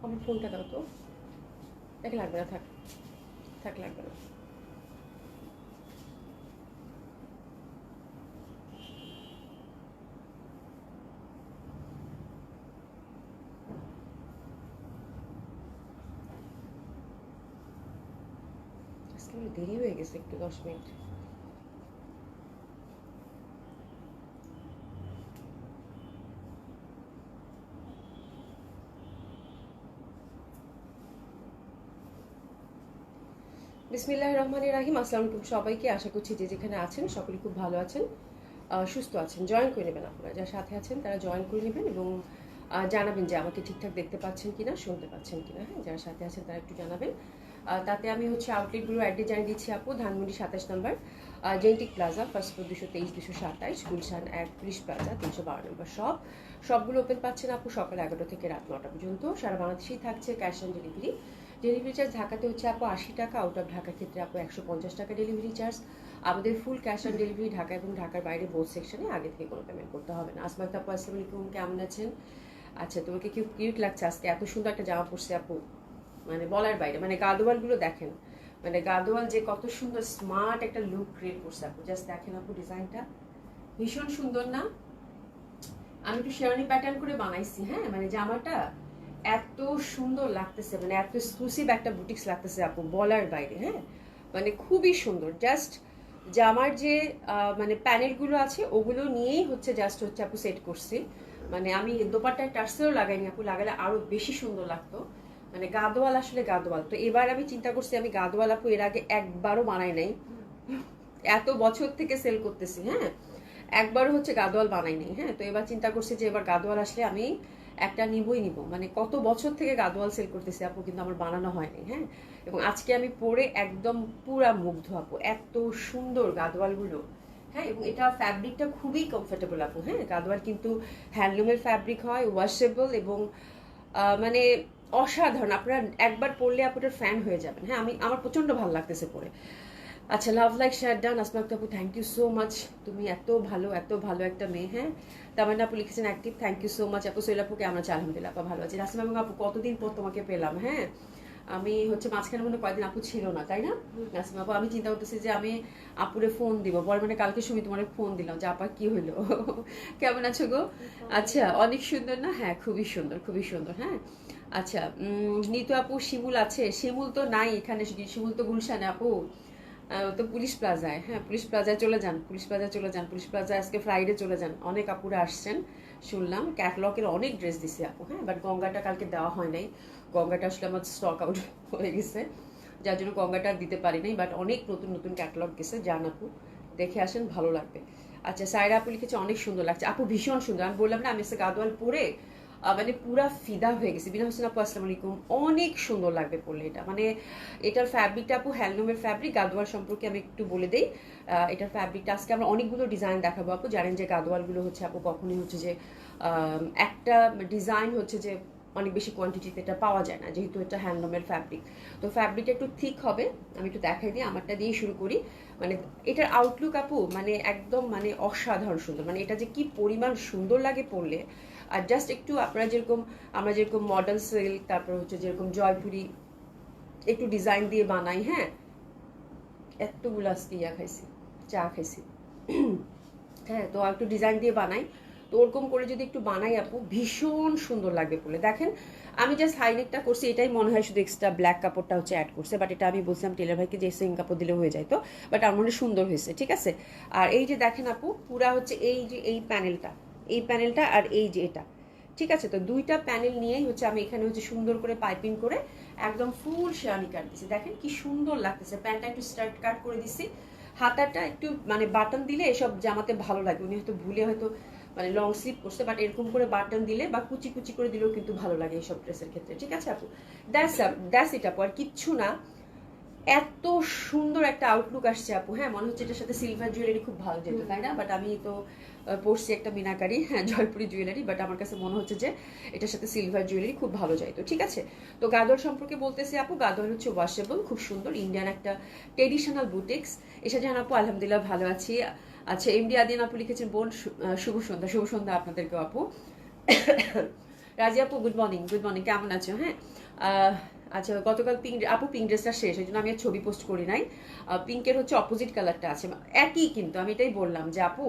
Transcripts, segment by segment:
আমার ফোনটা দাও তো। দেখে লাগবে না, থাক থাক, লাগবে না। আজকে আমার দেরি হয়ে গেছে একটু, 10 মিনিট। বিসমিল্লাহির রহমানির রহিম। আসসালামু আলাইকুম সবাইকে। আশা করছি যে যেখানে আছেন সকলে খুব ভালো আছেন, সুস্থ আছেন। জয়েন করে নেবেন, আপনারা যারা সাথে আছেন তারা জয়েন করে নেবেন এবং জানাবেন যে আমাকে ঠিকঠাক দেখতে পাচ্ছেন কিনা, শুনতে পাচ্ছেন কিনা। হ্যাঁ, যারা সাথে আছেন তারা একটু জানাবেন। তাতে আমি হচ্ছে আউটলেটগুলো অ্যাড্রেস জানিয়ে দিচ্ছি আপু। ধানমন্ডি 27 নম্বর genetic plaza, first floor 223 227, Gulshan 1 police plaza 312 নম্বর। সবগুলো ওপেন পাচ্ছেন আপু সকাল 11টা থেকে রাত 9টা পর্যন্ত। সারা বাংলাদেশেই থাকছে cash on delivery. Delivery charge ঢাকাতে হচ্ছে আপু 80 টাকা, আউট অফ ঢাকার ক্ষেত্রে আপু 150 টাকা ডেলিভারি চার্জ। আমাদের full cash on delivery Dhaka এবং ঢাকার বাইরে বোথ সেকশনে। আগে থেকে কোনো পেমেন্ট করতে হবে না। আসমাক আপু, আসসালামু আলাইকুম, কেমন আছেন? আচ্ছা, তোমাকে কি কিউট লাগছে আজকে? এত সুন্দর একটা জামা পরছে আপু, মানে বলার বাইরে। মানে গাদোয়ালগুলো দেখেন, মানে গাদোয়াল যে কত সুন্দর স্মার্ট একটা লুক ক্রিয়েট করছে আপু। জাস্ট দেখেন আপু, ডিজাইনটা ভীষণ সুন্দর না? আমি একটু শেরওয়ানি প্যাটার্ন করে বানাইছি। হ্যাঁ, মানে জামাটা এত সুন্দর লাগতেছে, মানে এত এক্সক্লুসিভ একটা বুটিক্স লাগতেছে আপু, বলার বাইরে। হ্যাঁ, মানে খুবই সুন্দর। জাস্ট জামার যে মানে প্যানেলগুলো আছে ওগুলো নিয়েই হচ্ছে জাস্ট হচ্ছে আপু সেট করছি। মানে আমি দোপাট্টায় টার্সেলও লাগাইনি আপু, লাগালে আরো বেশি সুন্দর লাগতো। মানে গাদোয়াল, আসলে গাদোয়াল। তো এবার আমি চিন্তা করছি, আমি গাদোয়াল আপু এর আগে একবারও বানাই নাই, এত বছর থেকে সেল করতেছি। হ্যাঁ, একবারও হচ্ছে গাদোয়াল বানাইনি। হ্যাঁ, তো এবার চিন্তা করছি যে এবার গাদোয়াল আসলে আমি একটা নিবই নিব। মানে কত বছর থেকে গাদোয়াল সেল করতেছি আপু, কিন্তু আমার বানানো হয়নি। হ্যাঁ, এবং আজকে আমি পরে একদম পুরা মুগ্ধ আপু, এত সুন্দর গাদোয়ালগুলো। হ্যাঁ, এবং এটা ফ্যাব্রিকটা খুবই কমফোর্টেবল আপু। হ্যাঁ, গাদোয়াল কিন্তু হ্যান্ডলুমের ফ্যাব্রিক হয়, ওয়াশেবল এবং মানে অসাধারণ। আপনারা একবার পরলে আপনার ফ্যান হয়ে যাবেন। হ্যাঁ, আমার প্রচন্ড ভালো লাগতেছে পরে। আচ্ছা, লাভ লাইক শেয়ার ডান। আসমাক আপু, থ্যাংক ইউ সো মাচ। তুমি এত ভালো, এত ভালো একটা মেয়ে। হ্যাঁ, তামান্না আপু লিখেছেন active, thank you so much আপু। সোহেল আপু কেমন আছে? আলহামদুলিল্লাহ আপা ভালো আছি। নাসিমা আপু, কতদিন পর তোমাকে পেলাম। হ্যাঁ, আমি হচ্ছে মাঝখানে মধ্যে কয়েকদিন আপু ছিল না, তাই না? নাসিমা আপু, আমি চিন্তা করতেছি যে আমি আপুরে ফোন দিব পরে, মানে কালকে সুমি তোমার ফোন দিলাম যে আপা কি হইলো, কেমন আছো গো? আচ্ছা, অনেক সুন্দর না? হ্যাঁ, খুবই সুন্দর, খুবই সুন্দর। হ্যাঁ, আচ্ছা, নিতু আপু, শিমুল আছে? শিমুল তো নাই এখানে, শিমুল তো গুলশানে আপু। তো পুলিশ প্লাজায়। হ্যাঁ, পুলিশ প্লাজায় চলে যান, পুলিশ প্লাজায় চলে যান, পুলিশ প্লাজায় আজকে ফ্রাইডে চলে যান। অনেক আপুরা আসছেন শুনলাম, ক্যাটলগের অনেক ড্রেস দিছে আপু। হ্যাঁ, বাট গঙ্গাটা কালকে দেওয়া হয় নাই। গঙ্গাটা আসলে আমার স্টক আউট হয়ে গেছে, যার জন্য গঙ্গাটা দিতে পারি নাই। বাট অনেক নতুন নতুন ক্যাটলগ গেছে, যান আপু দেখে আসেন, ভালো লাগবে। আচ্ছা, সাইরা আপু লিখেছে অনেক সুন্দর লাগছে আপু, ভীষণ সুন্দর। আমি বললাম না, আমি এসে গাদোয়াল পরে মানে পুরা ফিদা হয়ে গেছি। বিনা হোসেন আপু, আসসালামু আলাইকুম, অনেক সুন্দর লাগবে পরলে এটা। মানে এটার ফ্যাব্রিকটা আপু হ্যান্ডলুমের ফ্যাব্রিক। গাদোয়াল সম্পর্কে আমি একটু বলে দিই। এটার ফ্যাব্রিকটা আজকে আমরা অনেকগুলো ডিজাইন দেখাবো আপু। জানেন যে গাদোয়ালগুলো হচ্ছে আপু কখনই হচ্ছে যে একটা ডিজাইন হচ্ছে যে অনেক বেশি কোয়ান্টিটিতে এটা পাওয়া যায় না, যেহেতু এটা হ্যান্ডলুমের ফ্যাব্রিক। তো ফ্যাব্রিকটা একটু থিক হবে। আমি একটু দেখাই দিই, আমারটা দিয়ে শুরু করি। মানে এটার আউটলুক আপু মানে একদম মানে অসাধারণ সুন্দর। মানে এটা যে কি পরিমাণ সুন্দর লাগে পরলে। আর জাস্ট একটু আপনারা যেরকম, আমরা যেরকম মডেল সিল্ক, তারপর হচ্ছে যেরকম জয়পুরি একটু ডিজাইন দিয়ে বানাই। হ্যাঁ, এতগুলো আজকে খাইছি, চা খাইছি। হ্যাঁ, তো একটু ডিজাইন দিয়ে বানাই। তো ওরকম করে যদি একটু বানাই আপু, ভীষণ সুন্দর লাগবে বলে। দেখেন, আমি জাস্ট হাইনেকটা করছি, এটাই মনে হয় শুধু এক্সট্রা ব্ল্যাক কাপড়টা হচ্ছে অ্যাড করছে। বাট এটা আমি বলছিলাম টেলার ভাইকে যে সেম কাপড় দিলে হয়ে যায়। তো বাট আমার মনে সুন্দর হয়েছে, ঠিক আছে। আর এই যে দেখেন আপু, পুরা হচ্ছে এই যে এই প্যানেলটা আর এই যে এটা, ঠিক আছে। তো দুইটা প্যানেল নিয়েই হচ্ছে আমি এখানে হচ্ছে সুন্দর করে পাইপিং করে একদম ফুল শেয়ানি কাট দিছি। দেখেন কি সুন্দর লাগতেছে। প্যান্টটা একটু স্টার্ট কাট করে দিছি, হাতাটা একটু মানে বাটন দিলে এসব জামাতে ভালো লাগে। উনি হয়তো ভুলে হয়তো মানে লং স্লিভ করছে, বাট এরকম করে বাটন দিলে বা কুচি কুচি করে দিলেও কিন্তু ভালো লাগে এইসব ড্রেসের ক্ষেত্রে, ঠিক আছে আপু। দ্যাটস ইট আপু, আর কিচ্ছু না। এত সুন্দর একটা আউটলুক আসছে আপু। হ্যাঁ, মনে হচ্ছে এটার সাথে সিলভার জুয়েলারি খুব ভালো যেত, তাই না? বাট আমি তো পরছি একটা মিনাকারি, হ্যাঁ, জয়পুরি জুয়েলারি। বাট আমার কাছে মনে হচ্ছে যে এটার সাথে সিলভার জুয়েলারি খুব ভালো যাইতো, ঠিক আছে। তো গাদোয়াল সম্পর্কে বলতেছি আপু, গাদোয়াল হচ্ছে ওয়াশেবল, খুব সুন্দর ইন্ডিয়ান একটা ট্রেডিশনাল বুটিক্স। এসে জান আপু, আলহামদুলিল্লাহ ভালো আছি। আচ্ছা, এমডি আদিন আপু লিখেছেন বোন শুভ সন্ধ্যা। শুভ সন্ধ্যা আপনাদেরকেও আপু। রাজি আপু গুড মর্নিং, গুড মর্নিং, কেমন আছো? হ্যাঁ, আচ্ছা, গতকাল আপু পিঙ্ক ড্রেসটা শেষ, এই জন্য আমি আর ছবি পোস্ট করি নাই। পিঙ্কের হচ্ছে অপোজিট কালারটা আছে, একই কিন্তু আমি এটাই বললাম যে আপু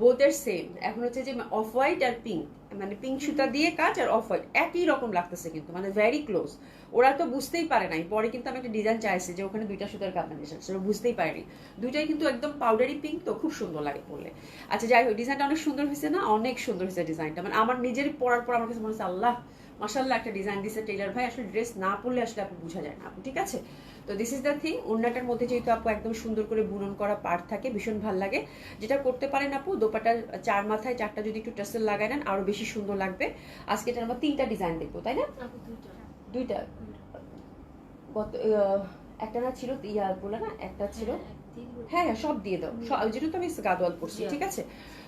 বোথের সেম। এখন হচ্ছে যে অফ হোয়াইট আর পিঙ্ক, মানে পিঙ্ক সুতা দিয়ে কাজ আর অফ হোয়াইট একই রকম লাগতেছে কিন্তু, মানে ভেরি ক্লোজ। ওরা তো বুঝতেই পারে নাই, পরে কিন্তু আমি একটা ডিজাইন চাইছি যে ওখানে দুইটা সুতার কম্বিনেশন, সেটা বুঝতেই পারেনি। দুইটাই কিন্তু একদম পাউডারি পিঙ্ক, তো খুব সুন্দর লাগে পরলে। আচ্ছা যাই হোক, ডিজাইনটা অনেক সুন্দর হয়েছে না? অনেক সুন্দর হয়েছে ডিজাইনটা, মানে আমার নিজের পরার পর আমার কাছে মনে হচ্ছে আল্লাহ মাশাআল্লাহ একটা ডিজাইন দিচ্ছে টেইলার ভাই। আসলে ড্রেস না পরলে আসলে আপু বোঝা যায় না আপু, ঠিক আছে? তো দিস ইজ দ্য থিং। ওড়নাটার মধ্যে যেহেতু আপু একদম সুন্দর করে বুনন করা পার্ট থাকে, ভীষণ ভালো লাগে। যেটা করতে পারেন আপু, দোপাটার চার মাথায় চারটা যদি একটু টাসেল লাগায় নেন আরো বেশি সুন্দর লাগবে। আজকে এটা আমরা 3টা ডিজাইন দেখবো, তাই না? দুইটা কত একটা না ছিল ইয়া বলে না, একটা ছিল। হ্যাঁ হ্যাঁ, সব দিয়ে দাও, যেটা তো আমি গাদোয়াল করছি, ঠিক আছে?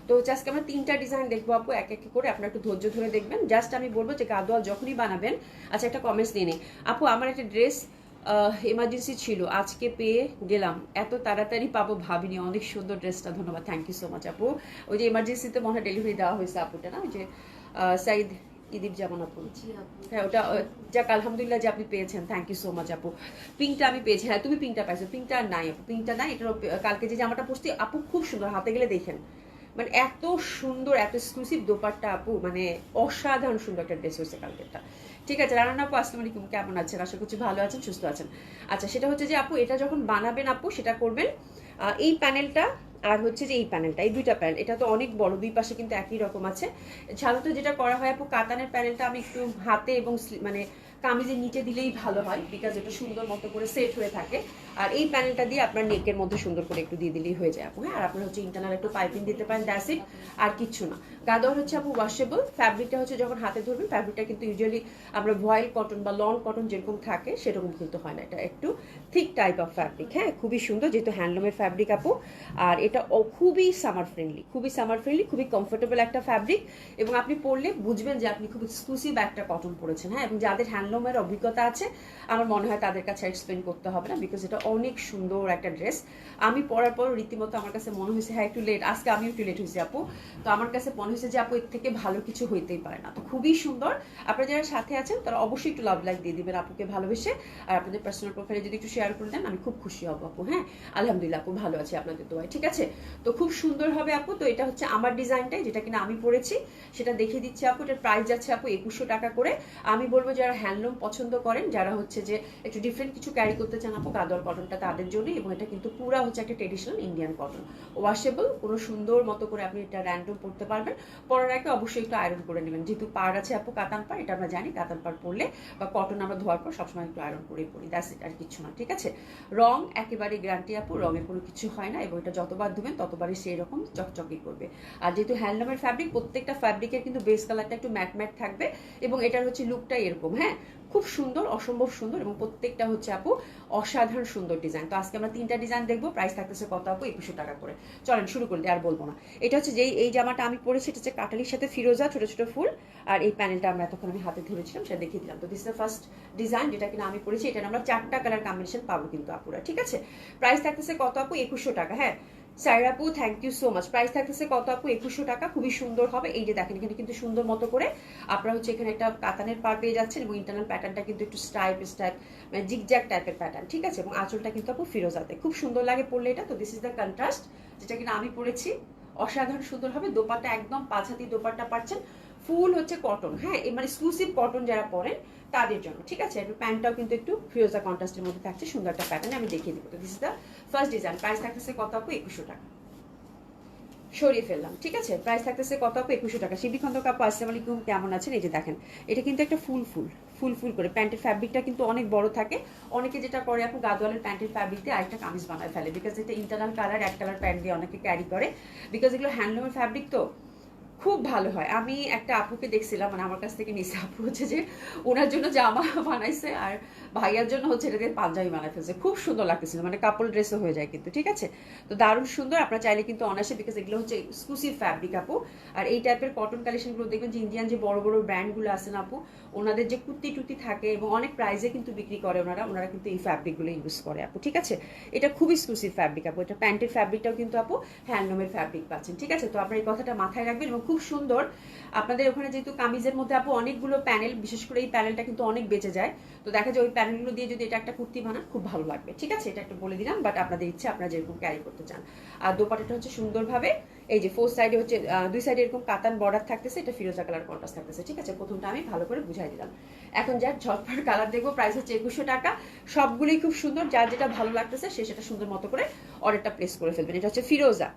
তো আজকে আমরা 3টা ডিজাইন দেখবো আপু, এক এক করে। আপনারা একটু ধৈর্য ধরে দেখবেন। জাস্ট আমি বলবো যে গাদোয়াল যখনই বানাবেন, আচ্ছা একটা কমেন্টস দিয়ে নিই আপু, আমার একটা ড্রেস এমার্জেন্সি ছিল, আজকে পেয়ে গেলাম, এত তাড়াতাড়ি পাবো ভাবিনি, অনেক সুন্দর ড্রেসটা, ধন্যবাদ, থ্যাংক ইউ সো মাচ আপু। ওই যে এমার্জেন্সিতে মনে হয় ডেলিভারি দেওয়া হয়েছে আপুটা না, ওই যে সাইদ ইদিব যেমন আপু, হ্যাঁ ওটা, যাক আলহামদুলিল্লাহ যে আপনি পেয়েছেন, থ্যাংক ইউ সো মাচ আপু। পিঙ্কটা আমি পেয়েছি, হ্যাঁ তুমি পিঙ্কটা পাইছো, পিঙ্কটা নাই আপু, পিঙ্কটা নাই। এটা কালকে যে জামাটা পরছি আপু খুব সুন্দর, হাতে গেলে দেখেন, মানে এত সুন্দর, এত এক্সক্লুসিভ দোপাট্টা আপু, মানে অসাধারণ সুন্দর একটা ড্রেস হয়েছে কালকেরটা। ঠিক আছে রানা আপু, আসসালামু আলাইকুম, কেমন আছেন? আশা করছি ভালো আছেন, সুস্থ আছেন। আচ্ছা, সেটা হচ্ছে যে আপু এটা যখন বানাবেন আপু, সেটা করবেন এই প্যানেলটা আর হচ্ছে যে এই প্যানেলটা, এই দুইটা প্যানেল, এটা তো অনেক বড়, দুই পাশে কিন্তু একই রকম আছে। সাধারণত যেটা করা হয় আপু, কাতানের প্যানেলটা আমি একটু হাতে এবং মানে কামিজের নিচে দিলেই ভালো হয়, বিকজ এটা সুন্দর মতো করে সেট হয়ে থাকে। আর এই প্যানেলটা দিয়ে আপনার নেকের মধ্যে সুন্দর করে একটু দিয়ে দিলেই হয়ে যায় আপু। হ্যাঁ, আর আপনার হচ্ছে ইন্টারনাল একটু পাইপিং দিতে পারেন, দ্যাটস ইট, আর কিচ্ছু না। গাদর হচ্ছে আপু ওয়াশেবল। ফ্যাব্রিকটা হচ্ছে যখন হাতে ধরবেন, ফ্যাব্রিকটা কিন্তু ইউজুয়ালি আমরা ভয়েল কটন বা লং কটন যেরকম থাকে সেরকম কিন্তু হয় না, এটা একটু থিক টাইপ অফ ফ্যাব্রিক। হ্যাঁ, খুবই সুন্দর, যেহেতু হ্যান্ডলুমের ফ্যাব্রিক আপু। আর এটা খুবই সামার ফ্রেন্ডলি, খুবই সামার ফ্রেন্ডলি, খুবই কমফোর্টেবল একটা ফ্যাব্রিক, এবং আপনি পরলে বুঝবেন যে আপনি খুব এক্সক্লুসিভ একটা কটন পরেছেন। হ্যাঁ, এবং যাদের হ্যান্ডলুমের অভিজ্ঞতা আছে আমার মনে হয় তাদের কাছে এক্সপ্লেন করতে হবে না, বিকজ এটা অনেক সুন্দর একটা ড্রেস। আমি পরার পর রীতিমতো আমার কাছে মনে হয়েছে, হ্যাঁ একটু লেট, আজকে আমিও একটু লেট হয়েছি আপু, তো আমার কাছে মনে হয়েছে যে আপু এর থেকে ভালো কিছু হইতেই পারে না। তো খুবই সুন্দর। আপনারা যারা সাথে আছেন তারা অবশ্যই একটু লাভ লাইক দিয়ে দিবেন আপুকে ভালোবেসে, আর আপনাদের পার্সোনাল প্রোফাইলে যদি একটু শেয়ার করে দেন আমি খুব খুশি হব আপু। হ্যাঁ, আলহামদুলিল্লাহ আপু, ভালো আছি আপনাদের দোয়ায়, ঠিক আছে? তো খুব সুন্দর হবে আপু। তো এটা হচ্ছে আমার ডিজাইনটাই, যেটা কিনা আমি পরেছি, সেটা দেখিয়ে দিচ্ছি আপু। এটার প্রাইস যাচ্ছে আপু 2100 টাকা করে। আমি বলবো যারা হ্যান্ডলুম পছন্দ করেন, যারা হচ্ছে যে একটু ডিফারেন্ট কিছু ক্যারি করতে চান আপু, গাদোয়াল কটনটা তাদের জন্য। এবং এটা কিন্তু পুরা হচ্ছে একটা ট্রেডিশনাল ইন্ডিয়ান কটন, ওয়াশেবল, কোনো সুন্দর মতো করে আপনি এটা র্যান্ডম পরতে পারবেন। পরার আগে অবশ্যই একটু আয়রন করে নেবেন, যেহেতু পাড় আছে আপু, কাতান পাড়, এটা আমরা জানি, কাতান পাড় পরলে বা কটন আমরা ধোয়ার পর সবসময় একটু আয়রন করে পরি, দ্যাটস ইট, আর কিছু না, ঠিক আছে? রং একেবারে গ্যারান্টি আপু, রঙের কোনো কিছু হয় না, এবং এটা যতবার ধুবেন ততবারই সেই রকম চকচকি করবে। আর যেহেতু হ্যান্ডলুমের ফ্যাব্রিক, প্রত্যেকটা ফ্যাব্রিকের কিন্তু বেস কালারটা একটু ম্যাট ম্যাট থাকবে, এবং এটার হচ্ছে লুকটাই এরকম। হ্যাঁ, খুব সুন্দর, অসম্ভব সুন্দর, এবং প্রত্যেকটা হচ্ছে আপু অসাধারণ সুন্দর ডিজাইন। তো আজকে আমরা 3টা ডিজাইন দেখবো, প্রাইস থাকতেছে কত আপু? 2100 টাকা করে। চলেন শুরু করলে আর বলবো না। এটা হচ্ছে যেই এই জামাটা আমি পরেছি, এটা হচ্ছে কাটালির সাথে ফিরোজা, ছোট ছোট ফুল, আর এই প্যানেলটা আমরা এতক্ষণ আমি হাতে ধরেছিলাম, সেটা দেখিয়ে দিলাম। তো দিস ইজ ফার্স্ট ডিজাইন, যেটা কিনা আমি পরেছি। এটা আমরা 4টা কালার কম্বিনেশন পাবো কিন্তু আপুরা, ঠিক আছে? প্রাইস থাকতেছে কত আপু? 2100 টাকা। হ্যাঁ সাইরা আপু, thank you so much. Price থাকতেছে কত আপু? 2100 টাকা। খুবই সুন্দর হবে। এই যে দেখেন, এখানে কিন্তু সুন্দর মতো করে আপনারা হচ্ছে এখানে একটা কাতানের পার পেয়ে যাচ্ছেন, এবং ইন্টারনাল প্যাটার্নটা কিন্তু একটু স্টাইপ মানে জিগজ্যাগ টাইপের প্যাটার্ন, ঠিক আছে? এবং আঁচলটা কিন্তু আপু ফিরোজাতে, খুব সুন্দর লাগে পরলে এটা। তো দিস ইজ দ্য কন্ট্রাস্ট, যেটা কিনা আমি পরেছি, অসাধারণ সুন্দর হবে। দোপাট্টা একদম 5 হাতি দোপাট্টা পাচ্ছেন, ফুল হচ্ছে কটন। হ্যাঁ, মানে এক্সক্লুসিভ কটন যারা পরেন তাদের জন্য, ঠিক আছে? প্যান্টটাও কিন্তু একটু ফিরোজা কন্ট্রাস্টের মধ্যে থাকছে, সুন্দর একটা প্যাটার্ন আমি দেখিয়ে দিব। তো this is the first design. Price থাকতেছে কত আপু? 2100 টাকা। সরিয়ে ফেললাম, ঠিক আছে? প্রাইস থাকতেছে কত আপু? 2100 টাকা। শিবি খন্দক আপু, আসসালামু আলাইকুম, কেমন আছেন? এই যে দেখেন, এটা কিন্তু একটা ফুল করে প্যান্টের ফ্যাব্রিকটা কিন্তু অনেক বড় থাকে। অনেকে যেটা করে আপু, গাদোয়ালের প্যান্টের ফ্যাব্রিক দিয়ে আরেকটা কামিজ বানায় ফেলে, বিকজ এটা ইন্টারনাল কালার, এক কালার প্যান্ট দিয়ে অনেকে ক্যারি করে, বিকজ এগুলো হ্যান্ডলুমের ফ্যাব্রিক, তো খুব ভালো হয়। আমি একটা আপুকে দেখছিলাম, মানে আমার কাছ থেকে নিচে, আপু হচ্ছে যে ওনার জন্য জামা বানাইছে, আর ভাইয়ার জন্য হচ্ছে এটা দিয়ে পাঞ্জাবি বানাই ফেলছে, খুব সুন্দর লাগতেছিল, মানে কাপল ড্রেসও হয়ে যায় কিন্তু, ঠিক আছে? তো দারুণ সুন্দর, আপনারা চাইলে কিন্তু অনায়াসে, বিকজ এগুলো হচ্ছে এক্সক্লুসিভ ফ্যাব্রিক আপু। আর এই টাইপের কটন কালেকশনগুলো দেখবেন যে ইন্ডিয়ান যে বড় বড় ব্র্যান্ডগুলো আছে না আপু, ওনাদের যে কুর্তি টুতি থাকে এবং অনেক প্রাইসে কিন্তু বিক্রি করে ওনারা কিন্তু এই ফ্যাব্রিকগুলো ইউজ করে আপু, ঠিক আছে? এটা খুব এক্সক্লুসিভ ফ্যাব্রিক আপু। এটা প্যান্টের ফ্যাব্রিকটাও কিন্তু আপু হ্যান্ডলুমের ফ্যাব্রিক পাচ্ছেন, ঠিক আছে? তো আপনার এই কথাটা মাথায় রাখবেন, এবং খুব সুন্দর। আপনাদের ওখানে যেহেতু কামিজের মধ্যে আপু অনেকগুলো প্যানেল, বিশেষ করে এই প্যানেলটা কিন্তু অনেক বেঁচে যায়, তো দেখা যায় ওই প্যানেলগুলো দিয়ে যদি এটা একটা কুর্তি বানান খুব ভালো লাগবে। ঠিক আছে, এটা একটু বলে দিলাম, বাট আপনাদের ইচ্ছে আপনারা যেরকম ক্যারি করতে চান। আর দোপাট্টাটা হচ্ছে সুন্দরভাবে এই যে 4 সাইডে হচ্ছে 2 সাইডে এরকম কাতান বর্ডার থাকতেছে, এটা ফিরোজা কালার কন্ট্রাস্ট থাকতেছে। ঠিক আছে, প্রথমটা আমি ভালো করে বুঝাই দিলাম। এখন যার ঝটপট কালার দেখবো, প্রাইস হচ্ছে 2100 টাকা। সবগুলোই খুব সুন্দর, যার যেটা ভালো লাগতেছে সে সেটা সুন্দর মতো করে অর্ডারটা প্লেস করে ফেলবেন। এটা হচ্ছে ফিরোজা,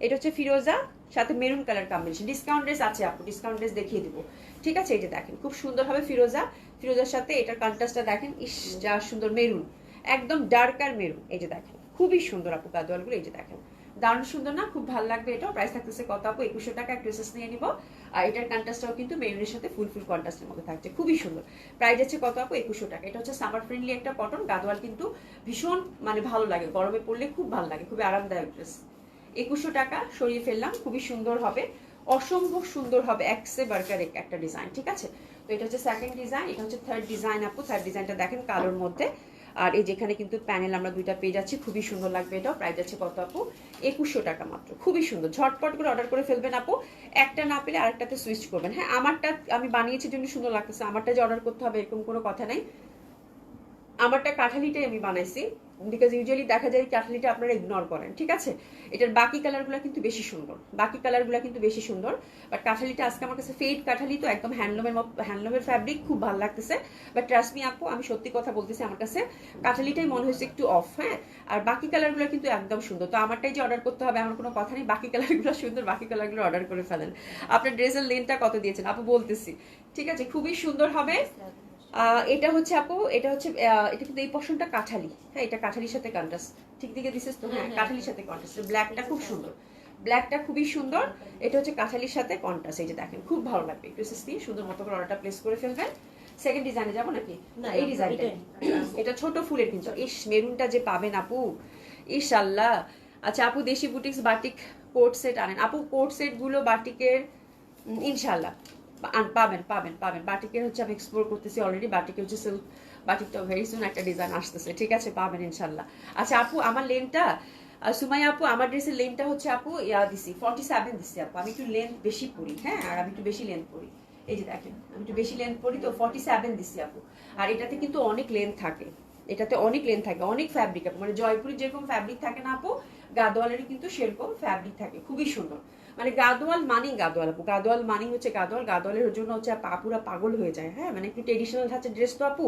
এটা হচ্ছে ফিরোজা সাথে maroon colour combination. Discount dress আছে আপু, ডিসকাউন্ট ড্রেস দেখিয়ে দিব। ঠিক আছে, এই যে দেখেন খুব সুন্দর হবে ফিরোজা, ফিরোজার সাথে এটার কন্ট্রাস্টটা দেখেন, ইস যা সুন্দর, মেরুন, একদম ডার্ক আর মেরুন। এই যে দেখেন খুবই সুন্দর আপু গাদোয়ালগুলো, এই যে দেখেন দারুণ সুন্দর না, খুব ভালো লাগবে। এটাও প্রাইস থাকতেছে কত আপু? 2100 টাকা। একটা ড্রেসেস নিয়ে নিব। আর এটার কন্ট্রাস্টটাও কিন্তু মেরুনের সাথে ফুল কন্ট্রাস্টের মধ্যে থাকছে, খুবই সুন্দর। প্রাইস আছে কত আপু? 2100 টাকা। এটা হচ্ছে সামার ফ্রেন্ডলি একটা কটন গাদোয়াল, কিন্তু ভীষণ মানে ভালো লাগে, গরমে পড়লে খুব ভালো লাগে, খুবই আরামদায়ক ড্রেস। 2100 টাকা সরিয়ে ফেললাম, খুবই সুন্দর হবে, অসম্ভব সুন্দর হবে, একসে বার্কার একটা ডিজাইন। ঠিক আছে, তো এটা হচ্ছে সেকেন্ড ডিজাইন, এটা হচ্ছে থার্ড ডিজাইন আপু। থার্ড ডিজাইনটা দেখেন কালোর মধ্যে, আর এই যেখানে কিন্তু প্যানেল আমরা দুইটা পেয়ে যাচ্ছি, খুবই সুন্দর লাগবে। এটাও প্রাইস আছে কত আপু? 2100 টাকা মাত্র, খুবই সুন্দর। ঝটপট করে অর্ডার করে ফেলবেন আপু, একটা না পেলে আরেকটাতে সুইচ করবেন। হ্যাঁ, আমারটা আমি বানিয়েছি জন্য সুন্দর লাগতেছে, আমারটা যে অর্ডার করতে হবে এরকম কোনো কথা নাই। আমারটা কাঠালিটাই আমি বানাইছি, বিকজ ইউজুয়ালি দেখা যায় কাঠালিটা আপনারা ইগনোর করেন। ঠিক আছে, এটার বাকি কালারগুলো কিন্তু বেশি সুন্দর, বাকি কালারগুলো কিন্তু বেশি সুন্দর, বাট কাঠালিটা আজকে আমার কাছে ফেড কাঠালি, তো একদম হ্যান্ডলুমের ফ্যাব্রিক, খুব ভালো লাগতেছে। বাট ট্রাস্ট মি আপু, আমি সত্যি কথা বলতেছি, আমার কাছে কাঠালিটাই মনে হয়েছে একটু অফ। হ্যাঁ, আর বাকি কালারগুলো কিন্তু একদম সুন্দর। তো আমারটাই যে অর্ডার করতে হবে আমার কোনো কথা নেই, বাকি কালারগুলো সুন্দর, বাকি কালারগুলো অর্ডার করে ফেলেন। আপনার ড্রেসের লেন্থটা কত দিয়েছেন আপু বলতেছি। ঠিক আছে, খুবই সুন্দর হবে। এটা হচ্ছে আপু, এটা হচ্ছে এটা কিন্তু এই পশনটা কাঠালি। হ্যাঁ, এটা কাঠালির সাথে কন্ট্রাস্ট, ঠিক দিকে দিছিস তো? হ্যাঁ, কাঠালির সাথে কন্ট্রাস্ট, ব্ল্যাকটা খুব সুন্দর, ব্ল্যাকটা খুবই সুন্দর। এটা হচ্ছে কাঠালির সাথে কন্ট্রাস্ট, এই যে দেখেন খুব ভালো লাগবে। একটু দিয়ে সুন্দর মতো করে অর্ডারটা প্লেস করে ফেলবেন। সেকেন্ড ডিজাইনে যাবো নাকি? এই ডিজাইনটা, এটা ছোট ফুলের কিন্তু, ইস মেরুনটা যে পাবেন আপু, ইস আল্লাহ। আচ্ছা আপু, দেশি বুটিক্স বাটিক কোট সেট আনেন আপু? কোট সেট গুলো বাটিকের ইনশাল্লাহ পাবেন পাবেন পাবেন। বাটিকের হচ্ছে আমি এক্সপ্লোর করতেছি অলরেডি, বাটিকে হচ্ছে সিল্ক বাটিকটা ভেরি সুন একটা ডিজাইন আসতেছে। ঠিক আছে, পাবেন ইনশাল্লাহ। আচ্ছা আপু, আমার লেনটা সুমাইয়া আপু, আমার ড্রেসের লেনটা হচ্ছে আপু দিছি 47 দিছি আপু। আমি একটু লেন্থ বেশি পড়ি, হ্যাঁ, আর আমি একটু বেশি লেন্থ পড়ি, এই যে দেখেন আমি একটু বেশি লেন্থ পড়ি, তো 47 দিছি আপু। আর এটাতে কিন্তু অনেক লেন্থ থাকে, এটাতে অনেক লেন্থ থাকে, অনেক ফ্যাব্রিক আপু, মানে জয়পুরি যেরকম ফ্যাব্রিক থাকে না আপু, গাদোয়ালেরই কিন্তু সেরকম ফ্যাব্রিক থাকে, খুবই সুন্দর। মানে গাদোয়াল মানেই গাদোয়াল আপু, গাদোয়াল মানেই হচ্ছে গাদোয়াল, গাদোয়ালের জন্য হচ্ছে আপুরা পাগল হয়ে যায়। হ্যাঁ, মানে একটু ট্রেডিশনাল ধাঁচের ড্রেস তো আপু,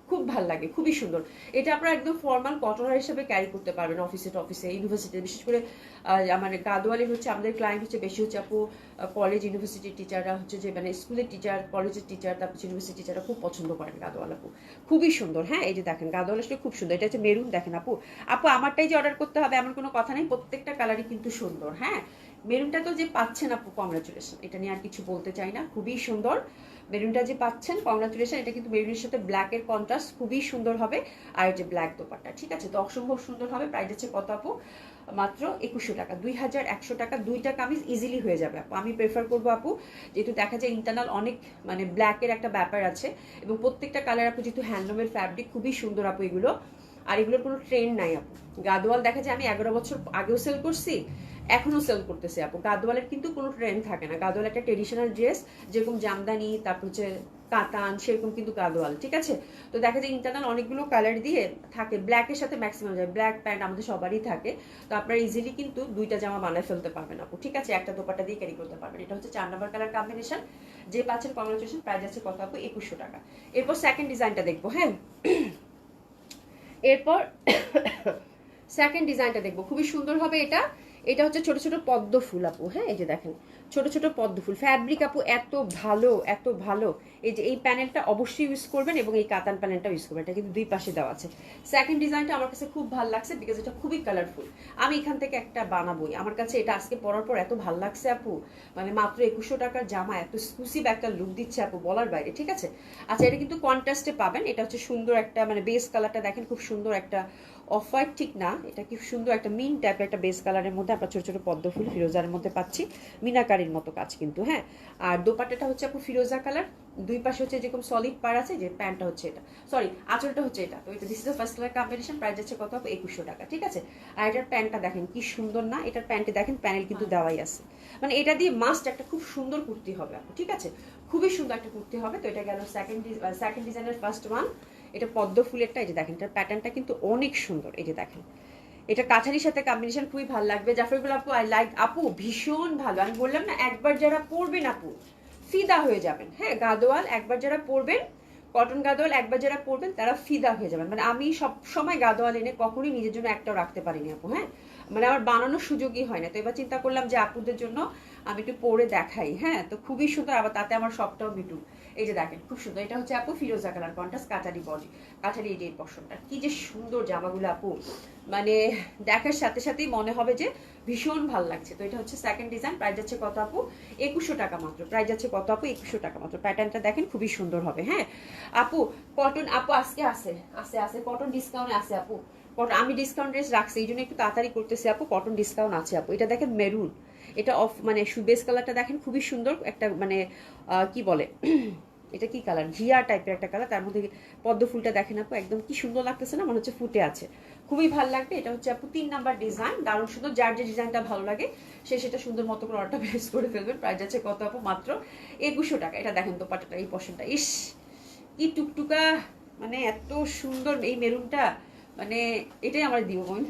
খুব ভাল লাগে, খুবই সুন্দর। এটা আপনারা একদম ফর্মাল কটনার হিসেবে ক্যারি করতে পারবেন অফিসে টফিসে, ইউনিভার্সিটি, বিশেষ করে মানে গাদোয়ালের হচ্ছে আমাদের ক্লায়েন্ট হচ্ছে বেশি হচ্ছে আপু কলেজ ইউনিভার্সিটির টিচাররা, হচ্ছে যে মানে স্কুলের টিচার, কলেজের টিচার, তারপর ইউনিভার্সিটি টিচাররা খুব পছন্দ করেন গাদোয়াল আপু, খুবই সুন্দর। হ্যাঁ, এই যে দেখেন গাদোয়াল আসলে খুব সুন্দর। এটা হচ্ছে মেরুন, দেখেন আপু, আপু আমারটাই যে অর্ডার করতে হবে এমন কোনো কথা নেই, প্রত্যেকটা কালারই কিন্তু সুন্দর। হ্যাঁ, মেরুনটা তো যে পাচ্ছেন আপু, কংগ্রাচুলেশন, এটা নিয়ে আর কিছু বলতে চাই না, খুবই সুন্দর। মেরুনটা যে পাচ্ছেন, কংগ্রাচুলেশন। এটা কিন্তু মেরুনের সাথে ব্ল্যাকের কন্ট্রাস্ট খুবই সুন্দর হবে, আর যে ব্ল্যাক দোপাট্টা। ঠিক আছে, তো অসম্ভব সুন্দর হবে। প্রাইস হচ্ছে কত আপু? মাত্র 2100 টাকা। 2100 টাকা দুইটা কামিজ ইজিলি হয়ে যাবে আপু। আমি প্রেফার করবো আপু, যেহেতু দেখা যায় ইন্টারনাল অনেক মানে ব্ল্যাকের একটা ব্যাপার আছে, এবং প্রত্যেকটা কালার আপু যেহেতু হ্যান্ডলুমের ফ্যাব্রিক, খুবই সুন্দর আপু এগুলো। আর এগুলোর কোনো ট্রেন্ড নাই আপু। গাদোয়াল দেখা যায় আমি 11 বছর আগেও সেল করছি, এখনো সেল করতেছে আপু। গাদোয়ালের কিন্তু কোনো ট্রেন্ড থাকে না, গাদোয়াল একটা ট্রেডিশনাল ড্রেস, যেরকম জামদানি, তারপর হচ্ছে কাতান, সেরকম কিন্তু গাদোয়াল। ঠিক আছে, তো দেখা যায় ইন্টারনাল অনেকগুলো কালার দিয়ে থাকে, ব্ল্যাকের সাথে ম্যাক্সিমাম যায়, ব্ল্যাক প্যান্ট আমাদের সবারই থাকে, তো আপনারা ইজিলি কিন্তু দুইটা জামা বানায় ফেলতে পারবেন আপু। ঠিক আছে, একটা দোপাট্টা দিয়ে ক্যারি করতে পারবেন। এটা হচ্ছে 4 নাম্বার কালার কম্বিনেশন, যে পাচ্ছেন কংগ্রাচুলেশন। প্রাইস আছে কত আপু? 2100 টাকা। এরপর সেকেন্ড ডিজাইনটা দেখবো। হ্যাঁ, এরপর সেকেন্ড ডিজাইনটা দেখবো, খুবই সুন্দর হবে এটা। এটা হচ্ছে ছোট ছোট পদ্ম ফুল আপু। হ্যাঁ, এই যে দেখেন ছোট ছোট পদ্ম ফুল, ফ্যাব্রিক আপু এত ভালো, এত ভালো। এই যে এই প্যানেলটা অবশ্যই ইউজ করবেন, এবং এই কাতান প্যানেলটা ইউজ করবেন, এটা কিন্তু দুই পাশে দেওয়া আছে। সেকেন্ড ডিজাইনটা আমার কাছে খুব ভালো লাগছে, বিকজ এটা খুবই কালারফুল। আমি এখান থেকে একটা বানাবোই, আমার কাছে এটা আজকে পরার পর এত ভালো লাগছে আপু, মানে মাত্র 2100 টাকার জামা এত এক্সক্লুসিভ একটা লুক দিচ্ছে আপু, বলার বাইরে। ঠিক আছে, আচ্ছা এটা কিন্তু কন্ট্রাস্টে পাবেন। এটা হচ্ছে সুন্দর একটা মানে বেস কালারটা দেখেন, খুব সুন্দর একটা অফ হোয়াইট, ঠিক না, এটা কি সুন্দর একটা মিন টাইপের একটা বেস কালারের মধ্যে মধ্যে আমরা ছোট ছোট পদ্ম ফুল ফিরোজার মধ্যে পাচ্ছি, মিনাকারির মতো কাজ কিন্তু, হ্যাঁ। আর দোপাট্টাটা হচ্ছে আপু ফিরোজা কালার, দুই পাশে হচ্ছে যেরকম সলিড পার আছে, যে প্যান্টটা হচ্ছে এটা, সরি আঁচলটা হচ্ছে এটা। তো এটা this is the first colour combination, price যাচ্ছে কত আপু 2100 টাকা, ঠিক আছে। আর এটার প্যান্টটা দেখেন কি সুন্দর না, এটার প্যান্টে দেখেন প্যানেল কিন্তু দেওয়াই আছে, মানে এটা দিয়ে মাস্ট একটা খুব সুন্দর কুর্তি হবে আপু, ঠিক আছে, খুবই সুন্দর একটা কুর্তি হবে। তো এটা গেল সেকেন্ড ডিজাইনের ফার্স্ট ওয়ান। এটা পদ্ম ফুলেরটা, এই যে দেখেন এটার প্যাটার্নটা কিন্তু অনেক সুন্দর, এই যে দেখেন এটা কাছারির সাথে কম্বিনেশন খুবই ভালো লাগবে। জাফরগুলো আপু আই লাইক আপু, ভীষণ ভালো। আমি বললাম না, একবার যারা পরবেন আপু ফিদা হয়ে যাবেন, হ্যাঁ। গাদোয়াল একবার যারা পরবেন, কটন গাদোয়াল একবার যারা পরবেন তারা ফিদা হয়ে যাবেন। মানে আমি সব সময় গাদোয়াল এনে কখনোই নিজের জন্য একটাও রাখতে পারিনি আপু, হ্যাঁ, মানে আমার বানানোর সুযোগই হয় না। তো এবার চিন্তা করলাম যে আপুদের জন্য আমি একটু পরে দেখাই, হ্যাঁ। তো খুবই সুন্দর, আবার তাতে আমার সবটাও মিটুক। এই যে দেখেন খুব সুন্দর, এটা হচ্ছে আপু ফিরোজা কালার কন্ট্রাস্ট, কাটারি বডি, কাটারি এই পশনটা, কি যে সুন্দর জামাগুলো আপু, মানে দেখার সাথে সাথেই মনে হবে যে ভীষণ ভালো লাগছে। তো এটা হচ্ছে সেকেন্ড ডিজাইন, প্রাইস যাচ্ছে কত আপু 2100 টাকা মাত্র, প্রাইস যাচ্ছে কত আপু 2100 টাকা মাত্র। প্যাটার্নটা দেখেন খুবই সুন্দর হবে, হ্যাঁ। আপু কটন আপু আজকে আছে কটন ডিসকাউন্টে আছে আপু, আমি ডিসকাউন্ট ড্রেস রাখছি, এই জন্য একটু তাড়াতাড়ি করতেছি আপু, কটন ডিসকাউন্ট আছে আপু। এটা দেখেন মেরুন, এটা অফ মানে বেস কালারটা দেখেন খুবই সুন্দর একটা, মানে কি বলে এটা কি কালার, ঘিয়া টাইপের একটা কালার, তার মধ্যে পদ্ম ফুলটা দেখেন আপু, একদম কি সুন্দর লাগতেছে না, মনে হচ্ছে ফুটে আছে, খুবই ভালো লাগবে। এটা হচ্ছে আপু 3 নাম্বার ডিজাইন, দারুণ সুন্দর, যার যে ডিজাইনটা ভালো লাগে সে সেটা সুন্দর মতো করে অর্ডার প্লেস করে ফেলবেন। প্রাইস আছে কত আপু মাত্র 2100 টাকা। এটা দেখেন দোপাট্টাটা, এই পশনটা, ইস কি টুকটুকা, মানে এত সুন্দর এই মেরুনটা, মানে এটাই আমার দিও বোন।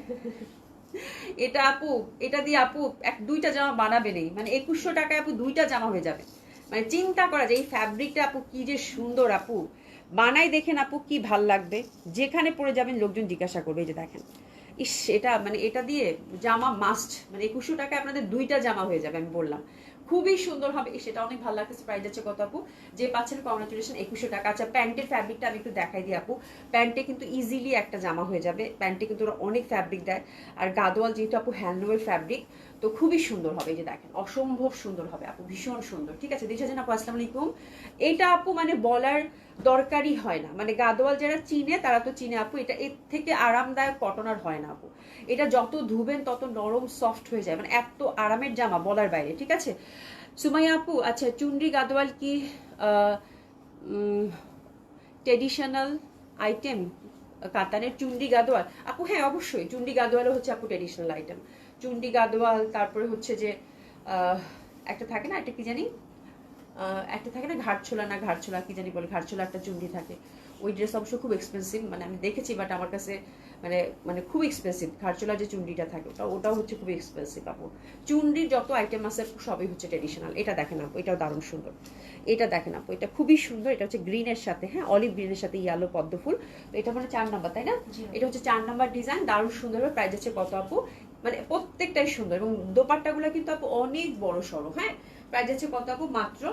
এটা আপু, এটা দিয়ে আপু দুইটা জামা বানাবে নেই, মানে 2100 টাকায় আপু দুইটা জামা হয়ে যাবে। মানে চিন্তা করা যায় এই ফ্যাব্রিকটা আপু কি যে সুন্দর আপু, বানাই দেখেন আপু কি ভাল লাগবে, যেখানে পরে যাবেন লোকজন জিজ্ঞাসা করবে। এই যে দেখেন, ইস এটা মানে এটা দিয়ে জামা মাস্ট, মানে 2100 টাকায় আপনাদের দুইটা জামা হয়ে যাবে, আমি বললাম খুবই সুন্দর হবে, সেটা অনেক ভালো লাগতেছে। প্রাইস যাচ্ছে কত আপু, যে পাচ্ছেন কংগ্রাচুলেশন 2100 টাকা। আচ্ছা প্যান্টের ফ্যাব্রিকটা আমি একটু দেখাই দিই আপু, প্যান্টে কিন্তু ইজিলি একটা জামা হয়ে যাবে, প্যান্টে কিন্তু ওরা অনেক ফ্যাব্রিক দেয়, আর গাদোয়াল যেহেতু আপু হ্যান্ডলুমের ফ্যাব্রিক, তো খুবই সুন্দর হবে। এই যে দেখেন অসম্ভব সুন্দর হবে আপু, ভীষণ সুন্দর, ঠিক আছে। দিশা জান আপু আসসালামু আলাইকুম। এইটা আপু মানে বলার দরকারই হয় না, মানে গাদোয়াল যারা চিনে তারা তো চিনে আপু, এটা এর থেকে আরামদায়ক কটন আর হয় না আপু, এটা যত ধুবেন তত নরম সফট হয়ে যায়, মানে এত আরামের জামা বলার বাইরে, ঠিক আছে। সুমাইয়া আপু আচ্ছা চুনরি গাদোয়াল কি ট্রেডিশনাল আইটেম, কাতানের চুন্ডি গাদোয়াল আপু, হ্যাঁ অবশ্যই চুন্ডি গাদোয়ালও হচ্ছে আপু ট্রেডিশনাল আইটেম। চুন্ডি গাদোয়াল, তারপরে হচ্ছে যে একটা থাকে না, একটা কি জানি একটা থাকে না ঘাটছোলা কি জানি বলে, ঘাটছোলা একটা চুন্ডি থাকে, ওই ড্রেস অবশ্য খুব এক্সপেন্সিভ, মানে আমি দেখেছি বাট আমার কাছে মানে মানে খুব এক্সপেন্সিভ, ঘাটছোলা যে চুন্ডিটা থাকে ওটাও হচ্ছে খুব এক্সপেন্সিভ আপু। চুন্ডির যত আইটেম আছে সবই হচ্ছে ট্রেডিশনাল। এটা দেখেন আপু, এটাও দারুণ সুন্দর, এটা দেখেন আপু, এটা খুবই সুন্দর, এটা হচ্ছে গ্রিনের সাথে, হ্যাঁ অলিভ গ্রিনের সাথে ইয়ালো পদ্ম ফুল। তো এটা মানে 4 নাম্বার তাই না, এটা হচ্ছে 4 নাম্বার ডিজাইন, দারুণ সুন্দর হবে। প্রাইস হচ্ছে কত আপু, মানে প্রত্যেকটাই সুন্দর, এবং দোপাট্টাগুলো কিন্তু আপু অনেক বড় সড়ো, হ্যাঁ। প্রাইস হচ্ছে কত আপু মাত্র